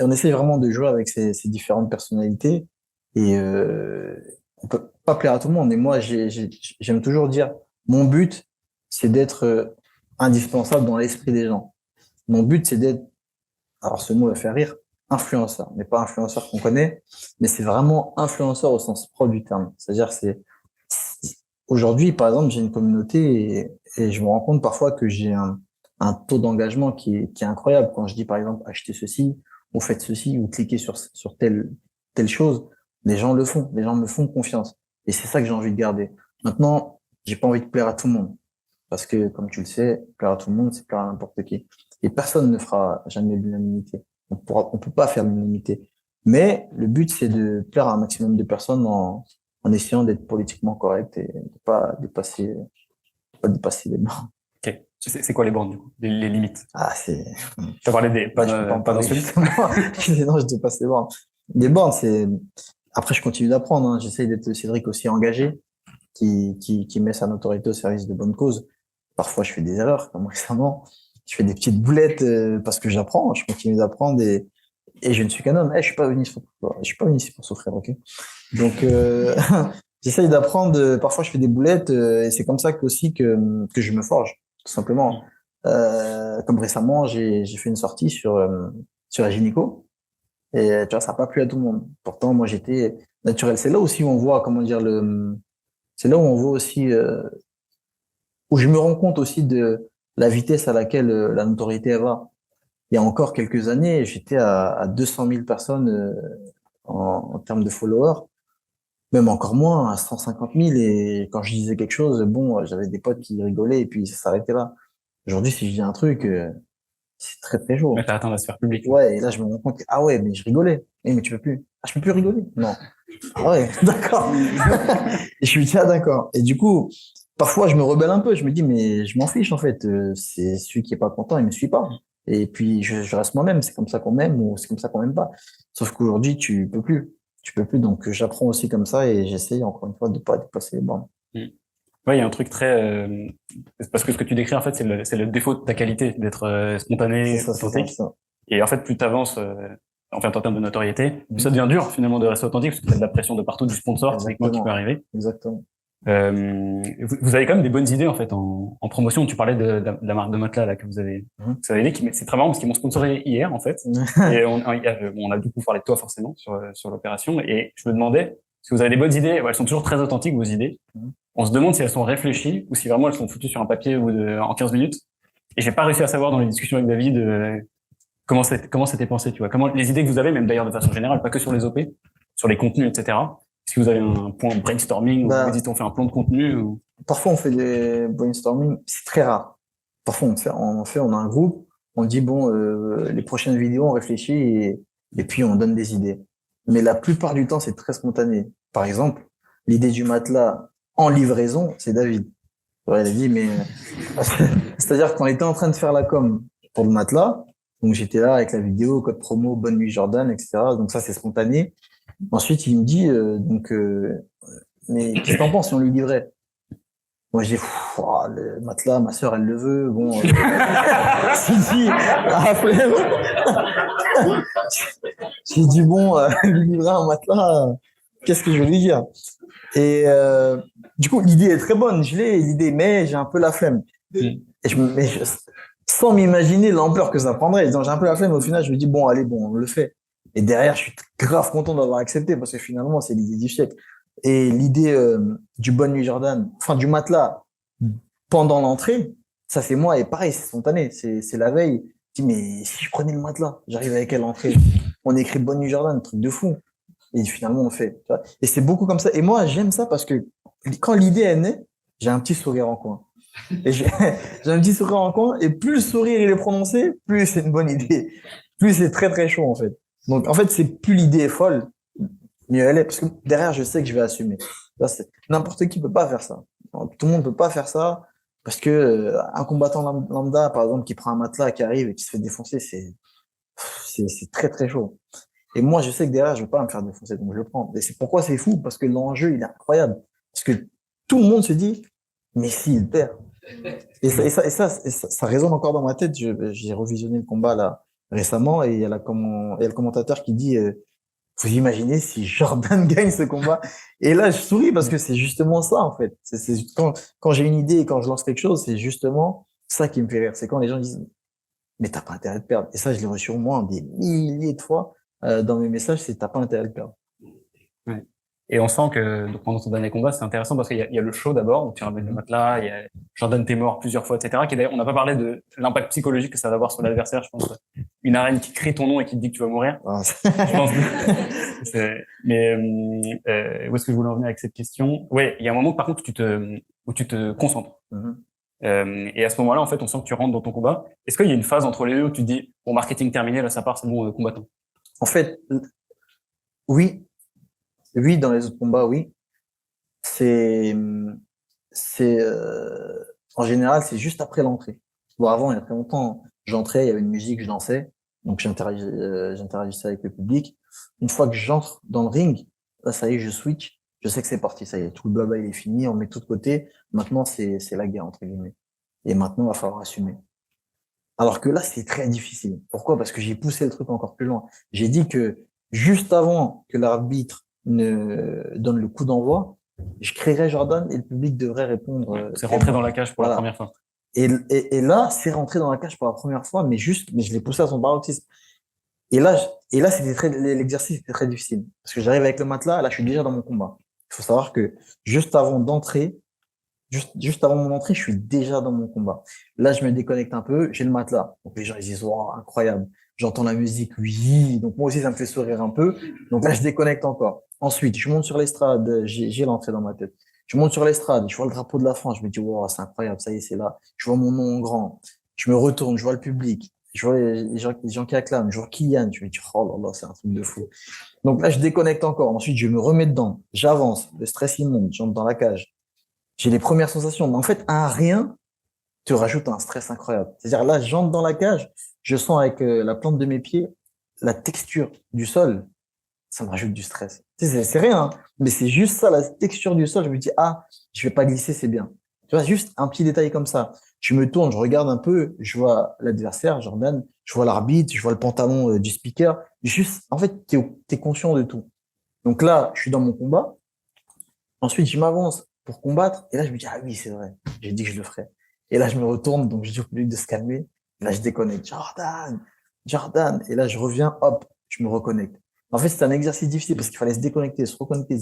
on essaie vraiment de jouer avec ces différentes personnalités et on peut pas plaire à tout le monde. Et moi, j'aime toujours dire, mon but, c'est d'être indispensable dans l'esprit des gens. Mon but, c'est d'être, alors ce mot va faire rire, influenceur, mais pas influenceur qu'on connaît, mais c'est vraiment influenceur au sens propre du terme. C'est-à-dire, aujourd'hui, par exemple, j'ai une communauté et je me rends compte parfois que j'ai un taux d'engagement qui est incroyable. Quand je dis, par exemple, achetez ceci, ou faites ceci, ou cliquez sur telle chose, les gens le font, les gens me font confiance. Et c'est ça que j'ai envie de garder. Maintenant, j'ai pas envie de plaire à tout le monde. Parce que, comme tu le sais, plaire à tout le monde, c'est plaire à n'importe qui. Et personne ne fera jamais l'unanimité. On peut pas faire l'unanimité. Mais le but, c'est de plaire à un maximum de personnes en essayant d'être politiquement correct et de pas dépasser les bornes. Ok. C'est quoi les bornes, du coup? Les limites? Ah, c'est, Tu as parlé des, pas, je peux pas en pas parler d'insultes? justement. Sinon, je dépasse les bornes. Les bornes, après, je continue d'apprendre, hein. J'essaye d'être Cédric aussi engagé, qui met sa notoriété au service de bonnes causes. Parfois, je fais des erreurs, comme récemment. Je fais des petites boulettes, parce que j'apprends, je continue d'apprendre et je ne suis qu'un homme. Je suis pas venu je suis pas venu ici pour souffrir, ok? Donc, j'essaye d'apprendre. Parfois, je fais des boulettes et c'est comme ça que je me forge, tout simplement. Comme récemment, j'ai fait une sortie sur la gynéco et tu vois, ça n'a pas plu à tout le monde. Pourtant, moi, j'étais naturel. C'est là aussi où on voit, comment dire, c'est là où on voit aussi, où je me rends compte aussi de la vitesse à laquelle la notoriété elle va. Il y a encore quelques années, j'étais à 200 000 personnes en termes de followers, même encore moins, à 150 000. Et quand je disais quelque chose, bon, j'avais des potes qui rigolaient et puis ça s'arrêtait là. Aujourd'hui, si je dis un truc, c'est très très chaud. Mais t'as atteint la sphère publique. Ouais, et là, je me rends compte que, ah ouais, mais je rigolais. Mais tu peux plus. Ah, je peux plus rigoler. Non. Ah ouais, d'accord. Et je suis tiens, d'accord. Et du coup, parfois, je me rebelle un peu. Je me dis, mais je m'en fiche, en fait. C'est celui qui est pas content, il me suit pas. Et puis, je reste moi-même. C'est comme ça qu'on m'aime ou c'est comme ça qu'on m'aime pas. Sauf qu'aujourd'hui, tu peux plus. Tu peux plus. Donc, j'apprends aussi comme ça et j'essaye, encore une fois, de pas dépasser les bornes. Mm. Ouais, il y a un truc très, parce que ce que tu décris, en fait, c'est le défaut de ta qualité, d'être spontané, C'est ça, authentique. c'est ça. Et en fait, plus t'avances, en fait, en termes de notoriété, plus ça devient dur, finalement, de rester authentique, parce que t'as de la pression de partout, du sponsor, typiquement, qui peut arriver. Exactement. Vous avez quand même des bonnes idées, en fait, en promotion. Tu parlais de la marque de matelas, là, que vous avez aidé, c'est très marrant, parce qu'ils m'ont sponsorisé hier, en fait. Et on a du coup parlé de toi, forcément, sur l'opération. Et je me demandais, si vous avez des bonnes idées, elles sont toujours très authentiques, vos idées. On se demande si elles sont réfléchies ou si vraiment elles sont foutues sur un papier en 15 minutes. Et j'ai pas réussi à savoir dans les discussions avec David comment c'était pensé, tu vois. Comment les idées que vous avez, même d'ailleurs de façon générale, pas que sur les OP, sur les contenus, etc. Est-ce que vous avez un point brainstorming ou vous dites on fait un plan de contenu ou... Parfois on fait des brainstorming, c'est très rare. Parfois on a un groupe, on dit bon les prochaines vidéos on réfléchit et puis on donne des idées. mais la plupart du temps, c'est très spontané. Par exemple, l'idée du matelas en livraison, c'est David. Ouais, il a dit, mais c'est-à-dire qu'on était en train de faire la com pour le matelas, donc j'étais là avec la vidéo, code promo, bonne nuit Jordan, etc. Donc ça, c'est spontané. Ensuite, il me dit, mais qu'est-ce que t'en penses si on lui livrait? Moi, j'ai dit, le matelas, ma sœur, elle le veut. Bon, j'ai dit, ah, flemme. J'ai dit, bon, lui livrer un matelas, qu'est-ce que je vais lui dire? Et du coup, l'idée est très bonne, je l'ai, l'idée, mais j'ai un peu la flemme. Et sans m'imaginer l'ampleur que ça prendrait, donc j'ai un peu la flemme, au final, je me dis, bon, allez, bon, on le fait. Et derrière, je suis grave content d'avoir accepté, parce que finalement, c'est l'idée du siècle. Et l'idée du Bonne Nuit Jordan, enfin du matelas, pendant l'entrée, ça c'est moi, et pareil, c'est spontané, c'est la veille. Je dis, mais si je prenais le matelas, j'arrive avec elle l'entrée, on écrit Bonne Nuit Jordan, truc de fou. Et finalement, on le fait. Tu vois. Et c'est beaucoup comme ça. Et moi, j'aime ça parce que quand l'idée est née, j'ai un petit sourire en coin. Et j'ai j'ai un petit sourire en coin. Et plus le sourire il est prononcé, plus c'est une bonne idée. Plus c'est très très chaud en fait. Donc en fait, c'est plus l'idée est folle, mieux elle est. Parce que derrière, je sais que je vais assumer. N'importe qui peut pas faire ça. Tout le monde peut pas faire ça. Parce que un combattant lambda, par exemple, qui prend un matelas, qui arrive et qui se fait défoncer, c'est très très chaud. Et moi, je sais que derrière, je ne vais pas me faire défoncer, donc je le prends. Et c'est pourquoi c'est fou, parce que l'enjeu, il est incroyable. Parce que tout le monde se dit, mais s'il perd. Ça résonne encore dans ma tête. J'ai revisionné le combat là récemment et il y a le commentateur qui dit, vous imaginez si Jordan gagne ce combat? Et là, je souris parce que c'est justement ça, en fait. Quand j'ai une idée et quand je lance quelque chose, c'est justement ça qui me fait rire. C'est quand les gens disent, mais t'as pas intérêt de perdre. Et ça, je l'ai reçu au moins des milliers de fois dans mes messages, c'est t'as pas intérêt de perdre. Ouais. Et on sent que donc, pendant ton dernier combat, c'est intéressant parce qu'il y a le show d'abord, où tu ramènes le matelas, il y a Jordan t'es mort plusieurs fois, etc. Qui d'ailleurs, on n'a pas parlé de l'impact psychologique que ça va avoir sur l'adversaire. Je pense une arène qui crie ton nom et qui te dit que tu vas mourir. Ah, Je pense. Mais où est-ce que je voulais en venir avec cette question? Ouais, il y a un moment par contre où tu te concentres. Et à ce moment-là, en fait, on sent que tu rentres dans ton combat. Est-ce qu'il y a une phase entre les deux où tu te dis, bon, marketing terminé, là, ça part, c'est bon, combattant? En fait, oui, oui, dans les autres combats, oui. C'est, c'est, en général, c'est juste après l'entrée. Bon, avant, il y a très longtemps, j'entrais, il y avait une musique, je dansais, donc j'interagissais avec le public. Une fois que j'entre dans le ring, là, ça y est, je switch. Je sais que c'est parti, ça y est, tout le blabla, il est fini, on met tout de côté. Maintenant, c'est la guerre, entre guillemets. Et maintenant, il va falloir assumer. Alors que là, c'est très difficile. Pourquoi? Parce que j'ai poussé le truc encore plus loin. J'ai dit que juste avant que l'arbitre ne donne le coup d'envoi, je créerai Jordan et le public devrait répondre. C'est rentré dans la cage pour la première fois. Et là, c'est rentré dans la cage pour la première fois, mais je l'ai poussé à son paroxysme. Et là, l'exercice était très difficile. Parce que j'arrive avec le matelas, là, je suis déjà dans mon combat. Il faut savoir que juste avant d'entrer, juste avant mon entrée, je suis déjà dans mon combat. Là, je me déconnecte un peu, j'ai le matelas. Donc les gens, ils disent, wow, incroyable. J'entends la musique, oui. Donc moi aussi, ça me fait sourire un peu. Donc là, je déconnecte encore. Ensuite, je monte sur l'estrade, j'ai l'entrée dans ma tête. Je monte sur l'estrade, je vois le drapeau de la France, je me dis, wow, c'est incroyable, ça y est, c'est là. Je vois mon nom en grand. Je me retourne, je vois le public. Je vois les gens qui acclament, je vois Kylian, je me dis, oh là là, c'est un truc de fou. Donc là, je déconnecte encore. Ensuite, je me remets dedans. J'avance. Le stress, il monte. J'entre dans la cage. J'ai les premières sensations. Mais en fait, un rien te rajoute un stress incroyable. C'est-à-dire là, j'entre dans la cage, je sens avec la plante de mes pieds la texture du sol. Ça me rajoute du stress. Tu sais, c'est rien, hein, mais c'est juste ça, la texture du sol. Je me dis, ah, je vais pas glisser, c'est bien. Tu vois, juste un petit détail comme ça. Je me tourne, je regarde un peu, je vois l'adversaire, Jordan, je vois l'arbitre, je vois le pantalon du speaker. Juste, en fait, t'es conscient de tout. Donc là, je suis dans mon combat. Ensuite, je m'avance pour combattre. Et là, je me dis, ah oui, c'est vrai. J'ai dit que je le ferais. Et là, je me retourne, donc je dis au public de se calmer. Et là, je déconnecte. Jordan, Jordan. Et là, je reviens, hop, je me reconnecte. En fait, c'est un exercice difficile parce qu'il fallait se déconnecter, se reconnecter.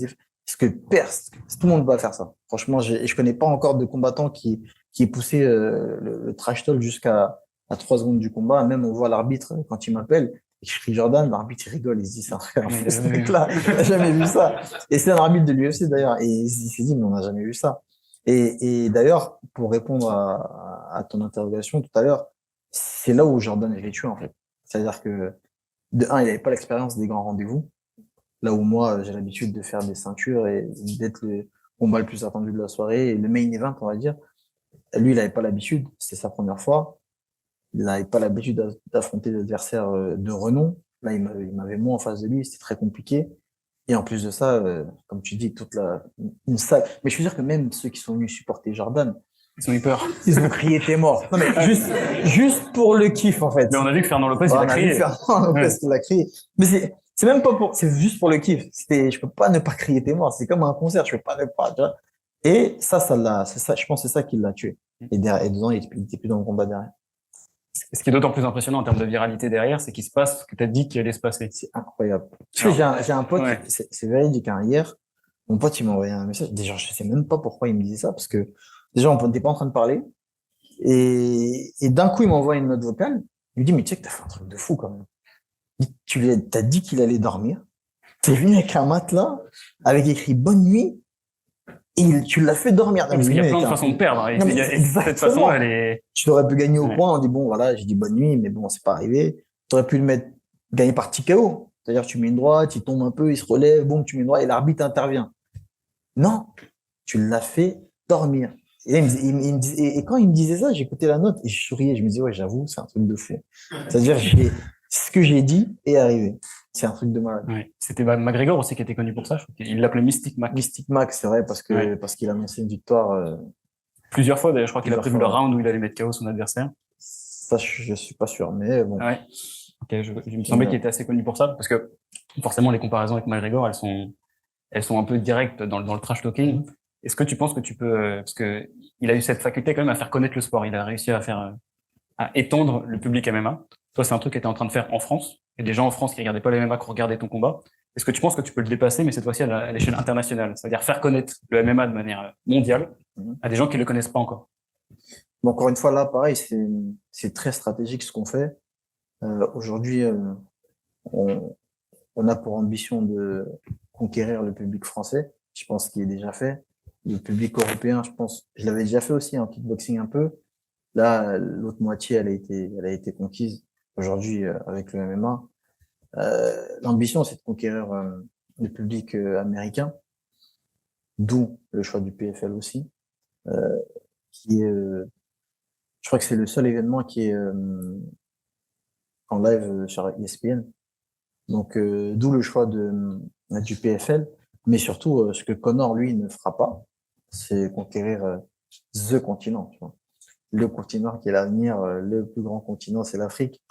Parce que tout le monde va faire ça. Franchement, je connais pas encore de combattant qui est poussé le trash talk jusqu'à à 3 secondes du combat. Même on voit l'arbitre quand il m'appelle. Et je crie Jordan, l'arbitre il rigole, il se dit c'est un frère, ce mec-là, il n'a jamais vu ça. Et c'est un arbitre de l'UFC d'ailleurs, et il s'est dit mais on n'a jamais vu ça. Et d'ailleurs, pour répondre à ton interrogation tout à l'heure, c'est là où Jordan je l'ai tué en fait. C'est-à-dire que de un, il n'avait pas l'expérience des grands rendez-vous. Là où moi, j'ai l'habitude de faire des ceintures et d'être le combat le plus attendu de la soirée et le main event, on va dire. Lui, il n'avait pas l'habitude, c'était sa première fois. Il n'avait pas l'habitude d'affronter des adversaires de renom. Là, il m'avait moi en face de lui, c'était très compliqué. Et en plus de ça, comme tu dis, une salle. Mais je veux dire que même ceux qui sont venus supporter Jordan, Ils ont eu peur. ils ont crié t'es mort. Non mais juste pour le kiff en fait. Mais on a vu que Fernand Lopez, il Bah, a on a vu crié. Fernand Lopez Ouais. qui l'a crié. Mais c'est même pas pour, c'est juste pour le kiff. Je peux pas ne pas crier t'es mort. C'est comme un concert, je peux pas ne pas, tu vois. Et c'est ça, je pense que c'est ça qui l'a tué. Et derrière, et dedans, il était plus dans le combat derrière. Ce qui est d'autant plus impressionnant en termes de viralité derrière, c'est qu'il se passe ce que tu as dit qu'il allait se passer. C'est incroyable. Tu sais, j'ai un pote, Ouais. c'est véridique, hein. Hier, mon pote, il m'a envoyé un message. Déjà, je sais même pas pourquoi il me disait ça, parce que déjà, on n'était pas en train de parler. Et d'un coup, il m'envoie une note vocale. Il me dit, mais tu sais que t'as fait un truc de fou, quand même. T'as dit qu'il allait dormir. T'es venu avec un matelas, avec écrit bonne nuit, et tu l'as fait dormir. Parce qu'il y a plein de Mec, façons de perdre. Et Non, mais cette exactement. façon, elle est. Tu l'aurais pu gagner au Ouais. point. On dit, bon, voilà, j'ai dit bonne nuit, mais bon, c'est pas arrivé. Tu aurais pu le mettre, gagner par TKO. C'est-à-dire, tu mets une droite, il tombe un peu, il se relève, boum, tu mets une droite, et l'arbitre intervient. Non, tu l'as fait dormir. Et, là, et quand il me disait ça, j'écoutais la note et je souriais. Je me disais, ouais, j'avoue, c'est un truc de fou. C'est-à-dire, ce que j'ai dit est arrivé. C'est un truc de malade. Ouais. C'était McGregor aussi qui était connu pour ça. Je crois qu'il l'appelait Mystic Mac. Mystic Max, c'est vrai, parce qu'il a annoncé une victoire. Plusieurs fois, d'ailleurs, je crois qu'il a Plusieurs prévu le fois, round où il allait mettre KO son adversaire. Ça, je suis pas sûr, mais bon. Ouais. Ok, je me semblait qu'il était assez connu pour ça, parce que forcément, les comparaisons avec McGregor, elles sont un peu directes dans le trash talking. Est-ce que tu penses que tu peux, parce que il a eu cette faculté quand même à faire connaître le sport, il a réussi à faire, à étendre le public MMA. Toi, c'est un truc que tu es en train de faire en France. Il y a des gens en France qui regardaient pas le MMA, qui regardaient ton combat. Est-ce que tu penses que tu peux le dépasser, mais cette fois-ci à l'échelle internationale? C'est-à-dire faire connaître le MMA de manière mondiale à des gens qui le connaissent pas encore. Bon, encore une fois, là, pareil, c'est très stratégique ce qu'on fait. Aujourd'hui, on, on a pour ambition de conquérir le public français. Je pense qu'il est déjà fait. Le public européen, je pense, je l'avais déjà fait aussi en kickboxing un peu. Là, l'autre moitié, elle a été conquise aujourd'hui avec le MMA. L'ambition, c'est de conquérir le public américain, d'où le choix du PFL aussi, qui est, je crois que c'est le seul événement qui est en live sur ESPN. Donc, d'où le choix du PFL. Mais surtout, ce que Conor, lui, ne fera pas, c'est conquérir the continent. Tu vois. Le continent qui est l'avenir, le plus grand continent, c'est l'Afrique.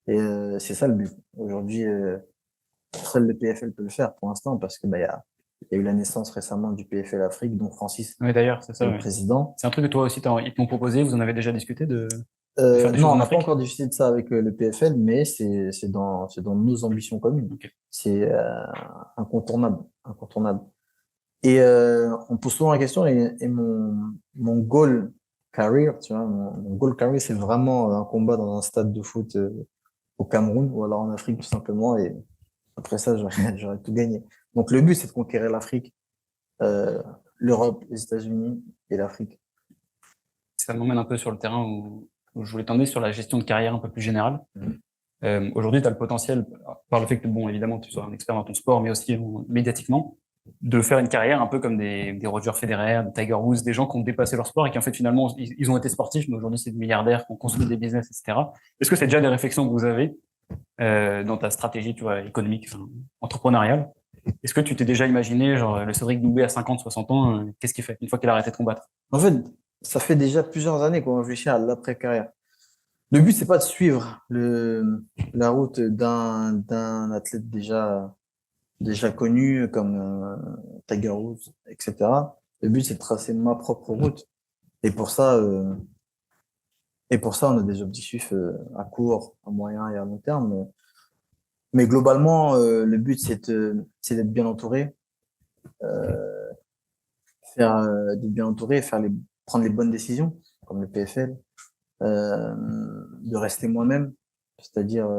Et c'est ça le but. Aujourd'hui, seul le PFL peut le faire pour l'instant parce que il y a eu la naissance récemment du PFL Afrique, dont Francis Oui, d'ailleurs, c'est ça. est le Ouais. président. C'est un truc que toi aussi, ils t'ont proposé, vous en avez déjà discuté de faire des choses Non, en on n'a pas Afrique? encore discuté de ça avec le PFL, mais c'est dans nos ambitions communes. Ok. C'est incontournable, incontournable. Et on pose souvent la question et mon goal career, tu vois, mon goal career, c'est vraiment un combat dans un stade de foot au Cameroun ou alors en Afrique tout simplement. Et après ça, j'aurais tout gagné. Donc le but, c'est de conquérir l'Afrique, l'Europe, les États-Unis et l'Afrique. Ça m'emmène un peu sur le terrain où je voulais t'emmener sur la gestion de carrière un peu plus générale. Aujourd'hui, tu as le potentiel, par le fait que, bon, évidemment, tu sois un expert dans ton sport, mais aussi médiatiquement, de faire une carrière un peu comme des Roger Federer, des Tiger Woods, des gens qui ont dépassé leur sport et qui, en fait, finalement, ils ont été sportifs, mais aujourd'hui, c'est des milliardaires qui ont construit des business, etc. Est-ce que c'est déjà des réflexions que vous avez dans ta stratégie, tu vois, économique, enfin, entrepreneuriale? Est-ce que tu t'es déjà imaginé, genre, le Cédric Doumbé à 50, 60 ans, qu'est-ce qu'il fait une fois qu'il a arrêté de combattre? En fait, ça fait déjà plusieurs années qu'on réfléchit à l'après-carrière. Le but, c'est pas de suivre la route d'un athlète déjà connu comme Tiger Woods, etc. Le but, c'est de tracer ma propre route. Et pour ça, on a des objectifs à court, à moyen et à long terme. Mais globalement, le but, c'est d'être bien entouré, d'être bien entouré, prendre les bonnes décisions, comme le PFL, de rester moi-même, c'est-à-dire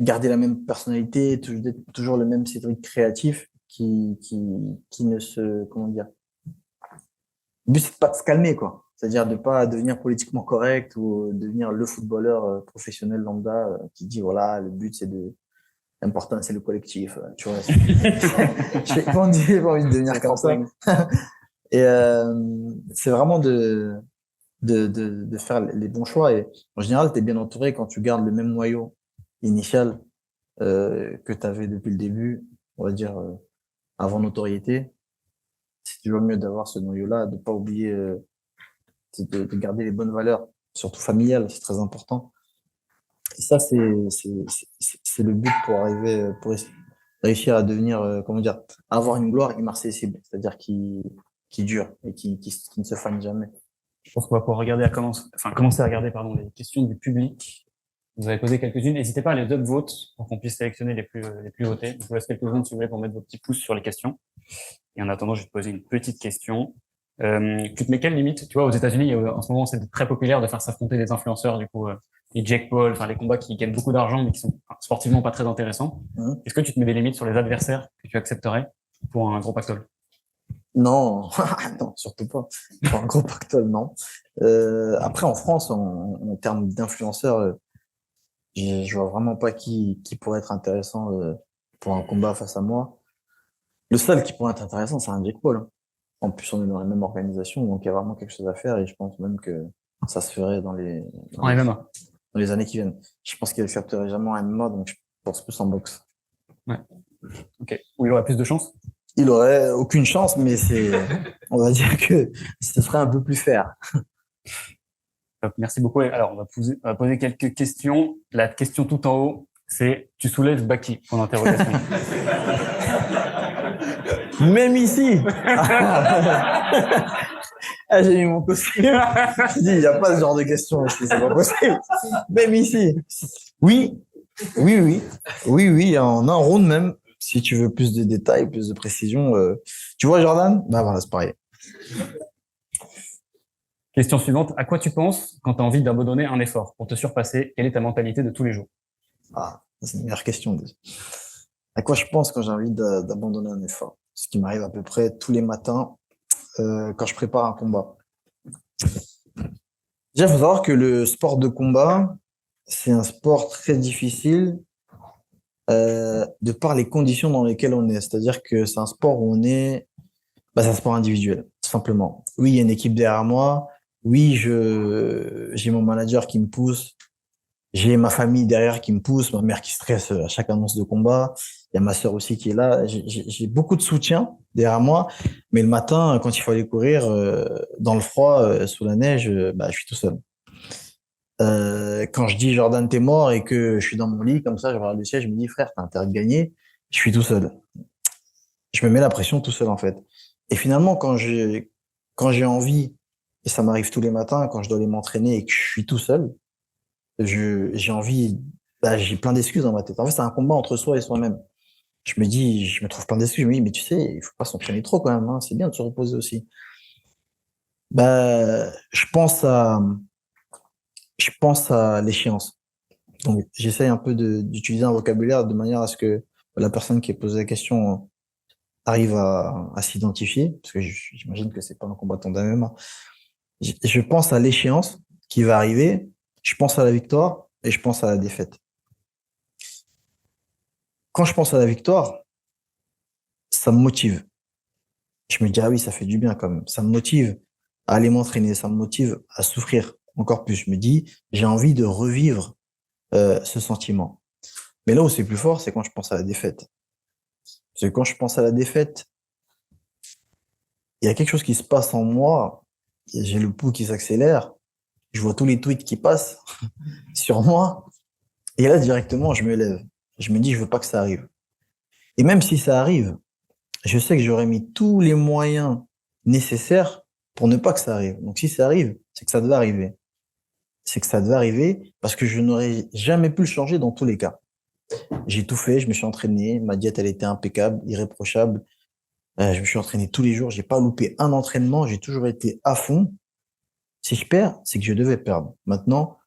garder la même personnalité, d'être toujours le même Cédric créatif qui ne se, comment dire, le but, c'est pas de se calmer, quoi. C'est-à-dire de pas devenir politiquement correct ou devenir le footballeur professionnel lambda qui dit, voilà, le but, c'est L'important, c'est le collectif, tu vois. J'ai pas envie de devenir comme ça. Et c'est vraiment de faire les bons choix. Et en général, tu es bien entouré quand tu gardes le même noyau initial que tu avais depuis le début, on va dire, avant notoriété. C'est toujours mieux d'avoir ce noyau-là, de pas oublier de garder les bonnes valeurs, surtout familiales, c'est très important. Et ça, c'est le but pour arriver, réussir à devenir, comment dire, à avoir une gloire immarcescible, c'est-à-dire qui dure et qui ne se fane jamais. Je pense qu'on va pouvoir commencer à regarder, pardon, les questions du public. Vous avez posé quelques-unes. N'hésitez pas à les upvote pour qu'on puisse sélectionner les plus votés. Je vous laisse quelques secondes si vous voulez pour mettre vos petits pouces sur les questions. Et en attendant, je vais te poser une petite question. Tu te mets quelle limite? Tu vois, aux États-Unis, en ce moment, c'est très populaire de faire s'affronter des influenceurs, du coup, les Jake Paul, enfin, les combats qui gagnent beaucoup d'argent, mais qui sont sportivement pas très intéressants. Est-ce que tu te mets des limites sur les adversaires que tu accepterais pour un gros pactole? Non, non, surtout pas. Pour un gros pactole, non. Après, en France, en termes d'influenceurs, je vois vraiment pas qui pourrait être intéressant pour un combat face à moi. Le seul qui pourrait être intéressant, c'est un Jake Paul, hein. En plus, on est dans la même organisation, donc il y a vraiment quelque chose à faire et je pense même que ça se ferait dans les années qui viennent. Je pense qu'il accepterait jamais en MMA, donc je pense plus en boxe. Ouais. Ok. Où il aurait plus de chance? Il aurait aucune chance, mais on va dire que ce serait un peu plus fair. Merci beaucoup. Alors, on va poser quelques questions. La question tout en haut, c'est tu soulèves Baki? Point d'interrogation. Même ici. Ah, j'ai mis mon costume. Je dis, il n'y a pas ce genre de questions ici, c'est pas possible. Même ici. Oui, en un round même. Si tu veux plus de détails, plus de précision. Tu vois, Jordan? Bah voilà, c'est pareil. Question suivante. À quoi tu penses quand tu as envie d'abandonner un effort pour te surpasser? Quelle est ta mentalité de tous les jours? Ah, c'est une meilleure question. Déjà. À quoi je pense quand j'ai envie d'abandonner un effort? Ce qui m'arrive à peu près tous les matins quand je prépare un combat. Déjà, il faut savoir que le sport de combat, c'est un sport très difficile de par les conditions dans lesquelles on est. C'est-à-dire que c'est un sport où c'est un sport individuel, tout simplement. Oui, il y a une équipe derrière moi. Oui, j'ai mon manager qui me pousse. J'ai ma famille derrière qui me pousse, ma mère qui stresse à chaque annonce de combat. Il y a ma sœur aussi qui est là. J'ai beaucoup de soutien derrière moi. Mais le matin, quand il faut aller courir dans le froid, sous la neige, je suis tout seul. Quand je dis Jordan, t'es mort et que je suis dans mon lit, comme ça, je regarde le ciel, je me dis frère, t'as intérêt de gagner. Je suis tout seul. Je me mets la pression tout seul en fait. Et finalement, quand j'ai envie, et ça m'arrive tous les matins, quand je dois aller m'entraîner et que je suis tout seul, j'ai envie, j'ai plein d'excuses dans ma tête. En fait, c'est un combat entre soi et soi-même. Je me trouve plein d'excuses. Je me dis, mais tu sais, il faut pas s'entraîner trop quand même, hein. C'est bien de se reposer aussi. Je pense à l'échéance. Donc, j'essaye un peu d'utiliser un vocabulaire de manière à ce que la personne qui a posé la question arrive à s'identifier, parce que j'imagine que c'est pas un combattant d'MMA. Je pense à l'échéance qui va arriver, je pense à la victoire et je pense à la défaite. Quand je pense à la victoire, ça me motive. Je me dis, ah oui, ça fait du bien quand même. Ça me motive à aller m'entraîner, ça me motive à souffrir encore plus. Je me dis, j'ai envie de revivre ce sentiment. Mais là où c'est plus fort, c'est quand je pense à la défaite. Parce que quand je pense à la défaite, il y a quelque chose qui se passe en moi. J'ai le pouls qui s'accélère. Je vois tous les tweets qui passent sur moi. Et là, directement, je me lève. Je me dis, je veux pas que ça arrive. Et même si ça arrive, je sais que j'aurais mis tous les moyens nécessaires pour ne pas que ça arrive. Donc, si ça arrive, c'est que ça devait arriver. C'est que ça devait arriver parce que je n'aurais jamais pu le changer dans tous les cas. J'ai tout fait, je me suis entraîné, ma diète, elle était impeccable, irréprochable. Je me suis entraîné tous les jours, j'ai pas loupé un entraînement, j'ai toujours été à fond. Si je perds, c'est que je devais perdre. Maintenant,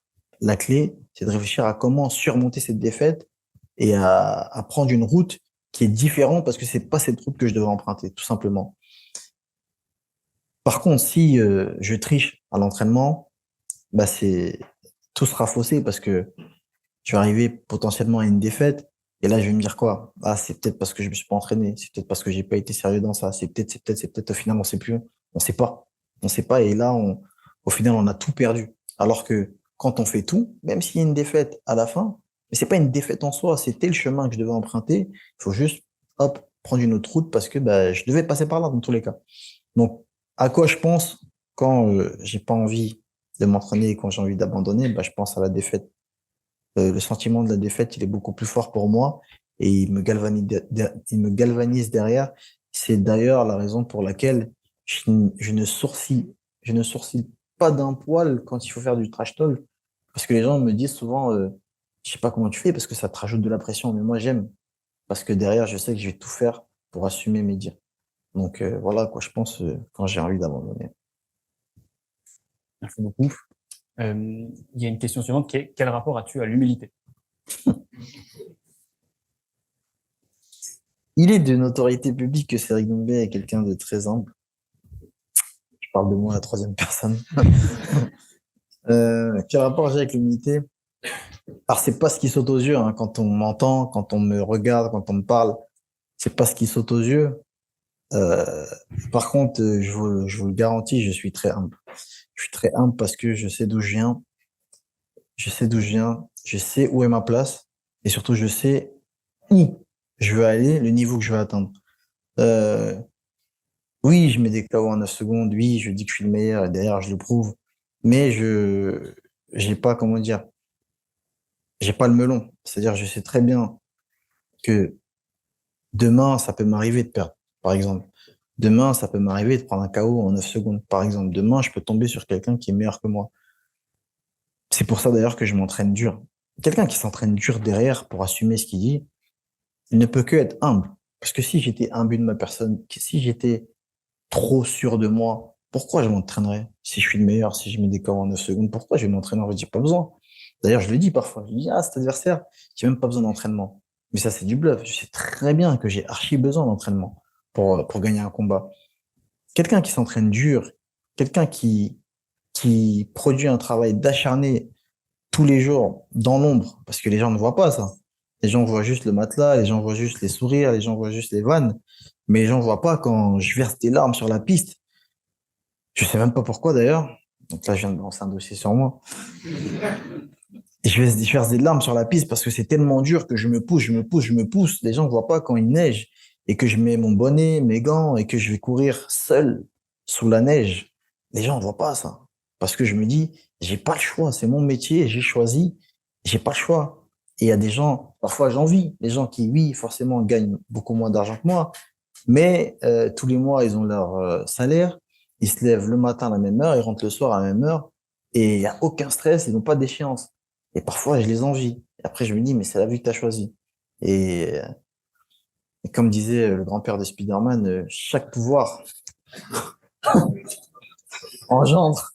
la clé, c'est de réfléchir à comment surmonter cette défaite et à prendre une route qui est différente parce que c'est pas cette route que je devais emprunter, tout simplement. Par contre, si je triche à l'entraînement, tout sera faussé parce que je vais arriver potentiellement à une défaite Et là, je vais me dire quoi? Ah, c'est peut-être parce que je me suis pas entraîné. C'est peut-être parce que j'ai pas été sérieux dans ça. C'est peut-être. Au final, on sait plus. On sait pas. On sait pas. Et là, au final, on a tout perdu. Alors que quand on fait tout, même s'il y a une défaite à la fin, mais c'est pas une défaite en soi. C'était le chemin que je devais emprunter. Il faut juste, hop, prendre une autre route parce que, bah, je devais passer par là dans tous les cas. Donc, à quoi je pense quand j'ai pas envie de m'entraîner et quand j'ai envie d'abandonner? Bah, je pense à la défaite. Le sentiment de la défaite, il est beaucoup plus fort pour moi et il me galvanise derrière. C'est d'ailleurs la raison pour laquelle je ne sourcille pas d'un poil quand il faut faire du trash talk. Parce que les gens me disent souvent, je sais pas comment tu fais parce que ça te rajoute de la pression, mais moi j'aime. Parce que derrière, je sais que je vais tout faire pour assumer mes dires. Donc voilà quoi, je pense quand j'ai envie d'abandonner. Merci beaucoup. Il y a une question suivante qui est quel rapport as-tu à l'humilité? Il est de notoriété publique que Cédric Doumbé est quelqu'un de très humble. Je parle de moi à la troisième personne. Quel rapport j'ai avec l'humilité? Alors, c'est pas ce qui saute aux yeux, hein, quand on m'entend, quand on me regarde, quand on me parle. C'est pas ce qui saute aux yeux. Euh, Par contre, je vous le garantis, je suis très humble. Je suis très humble parce que je sais d'où je viens. Je sais d'où je viens. Je sais où est ma place. Et surtout, je sais où je veux aller, le niveau que je veux atteindre. Euh, oui, je mets des KO en 9 secondes. Oui, je dis que je suis le meilleur et derrière, je le prouve. Mais j'ai pas, comment dire, j'ai pas le melon. C'est-à-dire, je sais très bien que demain, ça peut m'arriver de perdre, par exemple. Demain, ça peut m'arriver de prendre un KO en 9 secondes, par exemple. Demain, je peux tomber sur quelqu'un qui est meilleur que moi. C'est pour ça d'ailleurs que je m'entraîne dur. Quelqu'un qui s'entraîne dur derrière pour assumer ce qu'il dit, il ne peut que être humble. Parce que si j'étais imbu de ma personne, si j'étais trop sûr de moi, pourquoi je m'entraînerais? Si je suis le meilleur, si je mets des KO en 9 secondes, pourquoi je vais m'entraîner? En fait, j'ai pas besoin. D'ailleurs, je le dis parfois. Je dis, ah, cet adversaire, j'ai même pas besoin d'entraînement. Mais ça, c'est du bluff. Je sais très bien que j'ai archi besoin d'entraînement pour gagner un combat. Quelqu'un qui s'entraîne dur, quelqu'un qui produit un travail d'acharné tous les jours dans l'ombre, parce que les gens ne voient pas ça. Les gens voient juste le matelas, les gens voient juste les sourires, les gens voient juste les vannes, mais les gens ne voient pas quand je verse des larmes sur la piste. Je sais même pas pourquoi d'ailleurs. Donc là, je viens de lancer un dossier sur moi. Et je verse des larmes sur la piste parce que c'est tellement dur que je me pousse, je me pousse, je me pousse. Les gens ne voient pas quand il neige et que je mets mon bonnet, mes gants et que je vais courir seul sous la neige. Les gens ne voient pas ça. Parce que je me dis, j'ai pas le choix, c'est mon métier, j'ai choisi, j'ai pas le choix. Et il y a des gens, parfois j'envie, les gens qui, oui, forcément, gagnent beaucoup moins d'argent que moi, mais tous les mois, ils ont leur salaire, ils se lèvent le matin à la même heure, ils rentrent le soir à la même heure, et il n'y a aucun stress, ils n'ont pas d'échéance. Et parfois, je les envie. Et après, je me dis, mais c'est la vie que tu as choisie. Et, euh, et comme disait le grand-père de Spider-Man, chaque pouvoir engendre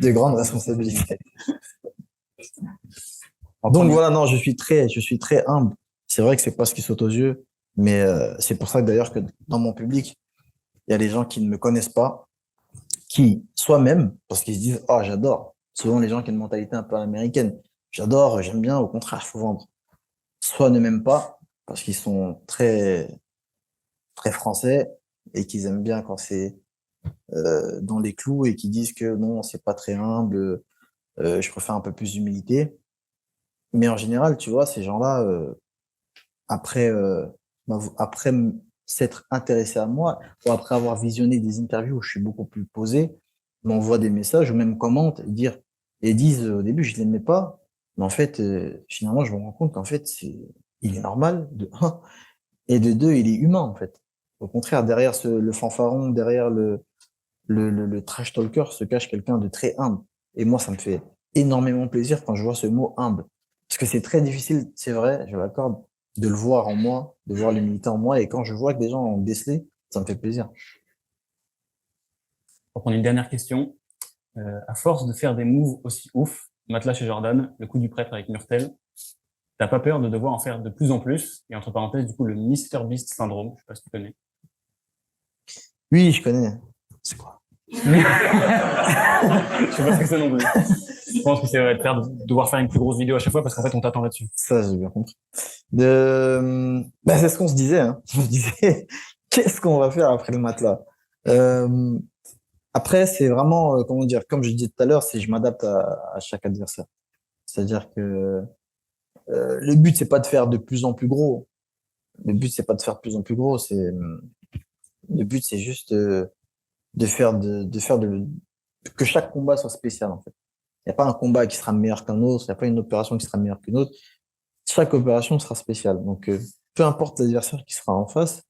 de grandes responsabilités. Donc voilà, non, je suis très humble. C'est vrai que c'est pas ce qui saute aux yeux, mais c'est pour ça que d'ailleurs que dans mon public, il y a des gens qui ne me connaissent pas, qui soi-même, parce qu'ils se disent, ah, j'adore. Souvent les gens qui ont une mentalité un peu américaine, j'adore, j'aime bien, au contraire, il faut vendre. Soit ne m'aiment pas, parce qu'ils sont très, très français et qu'ils aiment bien quand c'est dans les clous et qui disent que non, c'est pas très humble, je préfère un peu plus d'humilité. Mais en général, tu vois, ces gens-là, après, s'être intéressé à moi, ou après avoir visionné des interviews où je suis beaucoup plus posé, m'envoient des messages ou même commentent et disent au début, je ne l'aimais pas, mais en fait, finalement, je me rends compte qu'en fait, il est normal, de un, et de deux, il est humain, en fait. Au contraire, derrière le fanfaron, derrière le trash talker se cache quelqu'un de très humble. Et moi, ça me fait énormément plaisir quand je vois ce mot humble. Parce que c'est très difficile, c'est vrai, je l'accorde, de le voir en moi, de voir l'humilité en moi. Et quand je vois que des gens ont décelé, ça me fait plaisir. Pour prendre une dernière question, à force de faire des moves aussi ouf, Matelas chez Jordan, le coup du prêtre avec Murtel, t'as pas peur de devoir en faire de plus en plus? Et entre parenthèses, du coup, le Mr Beast syndrome, je sais pas si tu connais. Oui, je connais. C'est quoi? Je sais pas ce que c'est non plus. Je pense que c'est devoir faire une plus grosse vidéo à chaque fois parce qu'en fait, on t'attend là-dessus. Ça, j'ai bien compris. C'est ce qu'on se disait, hein. On se disait, qu'est-ce qu'on va faire après le matelas? Euh, Après, c'est vraiment, comment dire, comme je disais tout à l'heure, c'est je m'adapte à chaque adversaire. C'est-à-dire que le but, c'est pas de faire de plus en plus gros. Le but, c'est pas de faire de plus en plus gros. Le but, c'est juste que chaque combat soit spécial, en fait. Il n'y a pas un combat qui sera meilleur qu'un autre. Il n'y a pas une opération qui sera meilleure qu'une autre. Chaque opération sera spéciale. Donc, peu importe l'adversaire qui sera en face,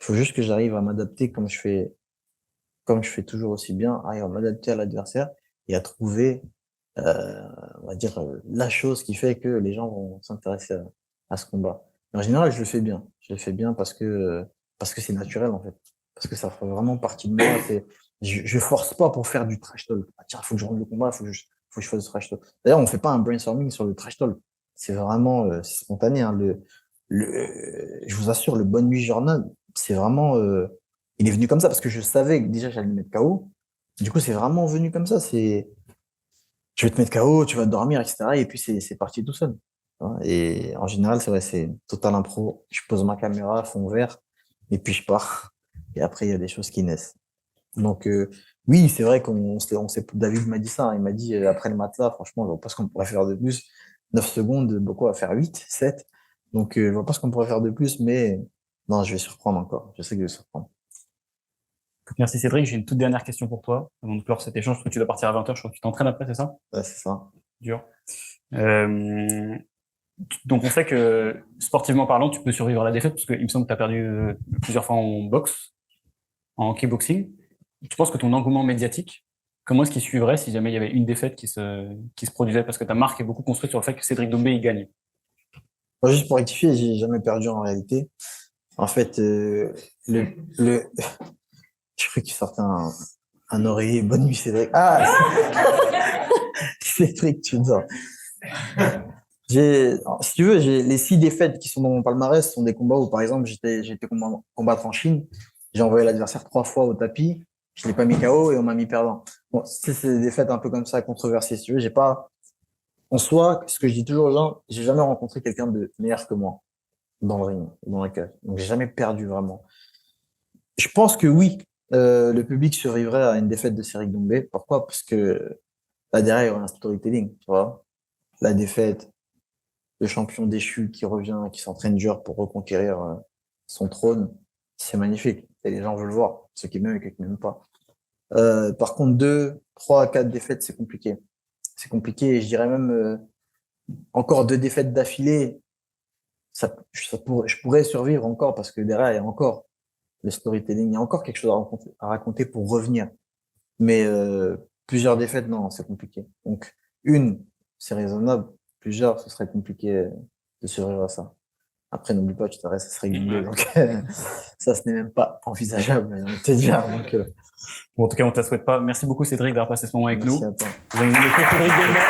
il faut juste que j'arrive à m'adapter comme je fais toujours aussi bien, arrive à m'adapter à l'adversaire et à trouver, on va dire, la chose qui fait que les gens vont s'intéresser à ce combat. Et en général, je le fais bien. Je le fais bien parce que c'est naturel, en fait. Parce que ça fait vraiment partie de moi. Je force pas pour faire du trash talk. Ah, tiens, faut que je rentre le combat, faut que je fasse du trash talk. D'ailleurs, on fait pas un brainstorming sur le trash talk. C'est vraiment, c'est spontané, hein. Je vous assure, le Bonne Nuit Jordan, c'est vraiment, il est venu comme ça parce que je savais que déjà j'allais le mettre KO. Du coup, c'est vraiment venu comme ça. Je vais te mettre KO, tu vas dormir, etc. Et puis c'est parti tout seul. Hein. Et en général, c'est vrai, c'est total impro. Je pose ma caméra, fond vert, et puis je pars. Et après, il y a des choses qui naissent. Donc, oui, c'est vrai David m'a dit ça. Hein. Il m'a dit, après le matelas, franchement, je vois pas ce qu'on pourrait faire de plus. 9 secondes, beaucoup à faire 8, 7. Donc, je vois pas ce qu'on pourrait faire de plus, mais non, je vais surprendre encore. Je sais que je vais surprendre. Merci Cédric. J'ai une toute dernière question pour toi avant de clore cet échange. Je crois que tu dois partir à 20h. Je crois que tu t'entraînes après, c'est ça? Ouais, c'est ça. Dur. Euh, donc on sait que sportivement parlant, tu peux survivre à la défaite parce qu'il me semble que tu as perdu plusieurs fois en boxe, en kickboxing. Tu penses que ton engouement médiatique, comment est-ce qu'il suivrait si jamais il y avait une défaite qui se produisait? Parce que ta marque est beaucoup construite sur le fait que Cédric Doumbé, il gagne. Bon, juste pour rectifier, j'ai jamais perdu en réalité. En fait, le, je crois qu'il sortait un oreiller. Bonne nuit, Cédric. Ah, Cédric, tu me sors. Si tu veux, les 6 défaites qui sont dans mon palmarès sont des combats où, par exemple, j'étais combattre en Chine. J'ai envoyé l'adversaire 3 fois au tapis. Je l'ai pas mis KO et on m'a mis perdant. Bon, c'est des défaites un peu comme ça, controversées. Si tu veux, j'ai pas, en soi, ce que je dis toujours aux gens, j'ai jamais rencontré quelqu'un de meilleur que moi dans le ring, dans la cage. Donc, j'ai jamais perdu vraiment. Je pense que oui, le public survivrait à une défaite de Cédric Doumbé. Pourquoi? Parce que là, derrière, il y aurait un storytelling, tu vois. La défaite, le champion déchu qui revient, qui s'entraîne dur pour reconquérir son trône, c'est magnifique. Et les gens veulent le voir, ceux qui m'aiment et ceux qui m'aiment pas. Par contre, 2, 3, 4 défaites, c'est compliqué. C'est compliqué et je dirais même encore 2 défaites d'affilée, je pourrais survivre encore parce que derrière, il y a encore le storytelling, il y a encore quelque chose à raconter pour revenir. Mais plusieurs défaites, non, c'est compliqué. Donc, une, c'est raisonnable. Plusieurs, ce serait compliqué de survivre à ça. Après, n'oublie pas, tu t'arrêtes, ça serait doublé. Donc, ça, ce n'est même pas envisageable, j'ai envie de te dire. Donc, Bon, en tout cas, on ne te la souhaite pas. Merci beaucoup Cédric d'avoir passé ce moment avec nous. merci à toi. Vous avez vu le cours Cédric Doumbé.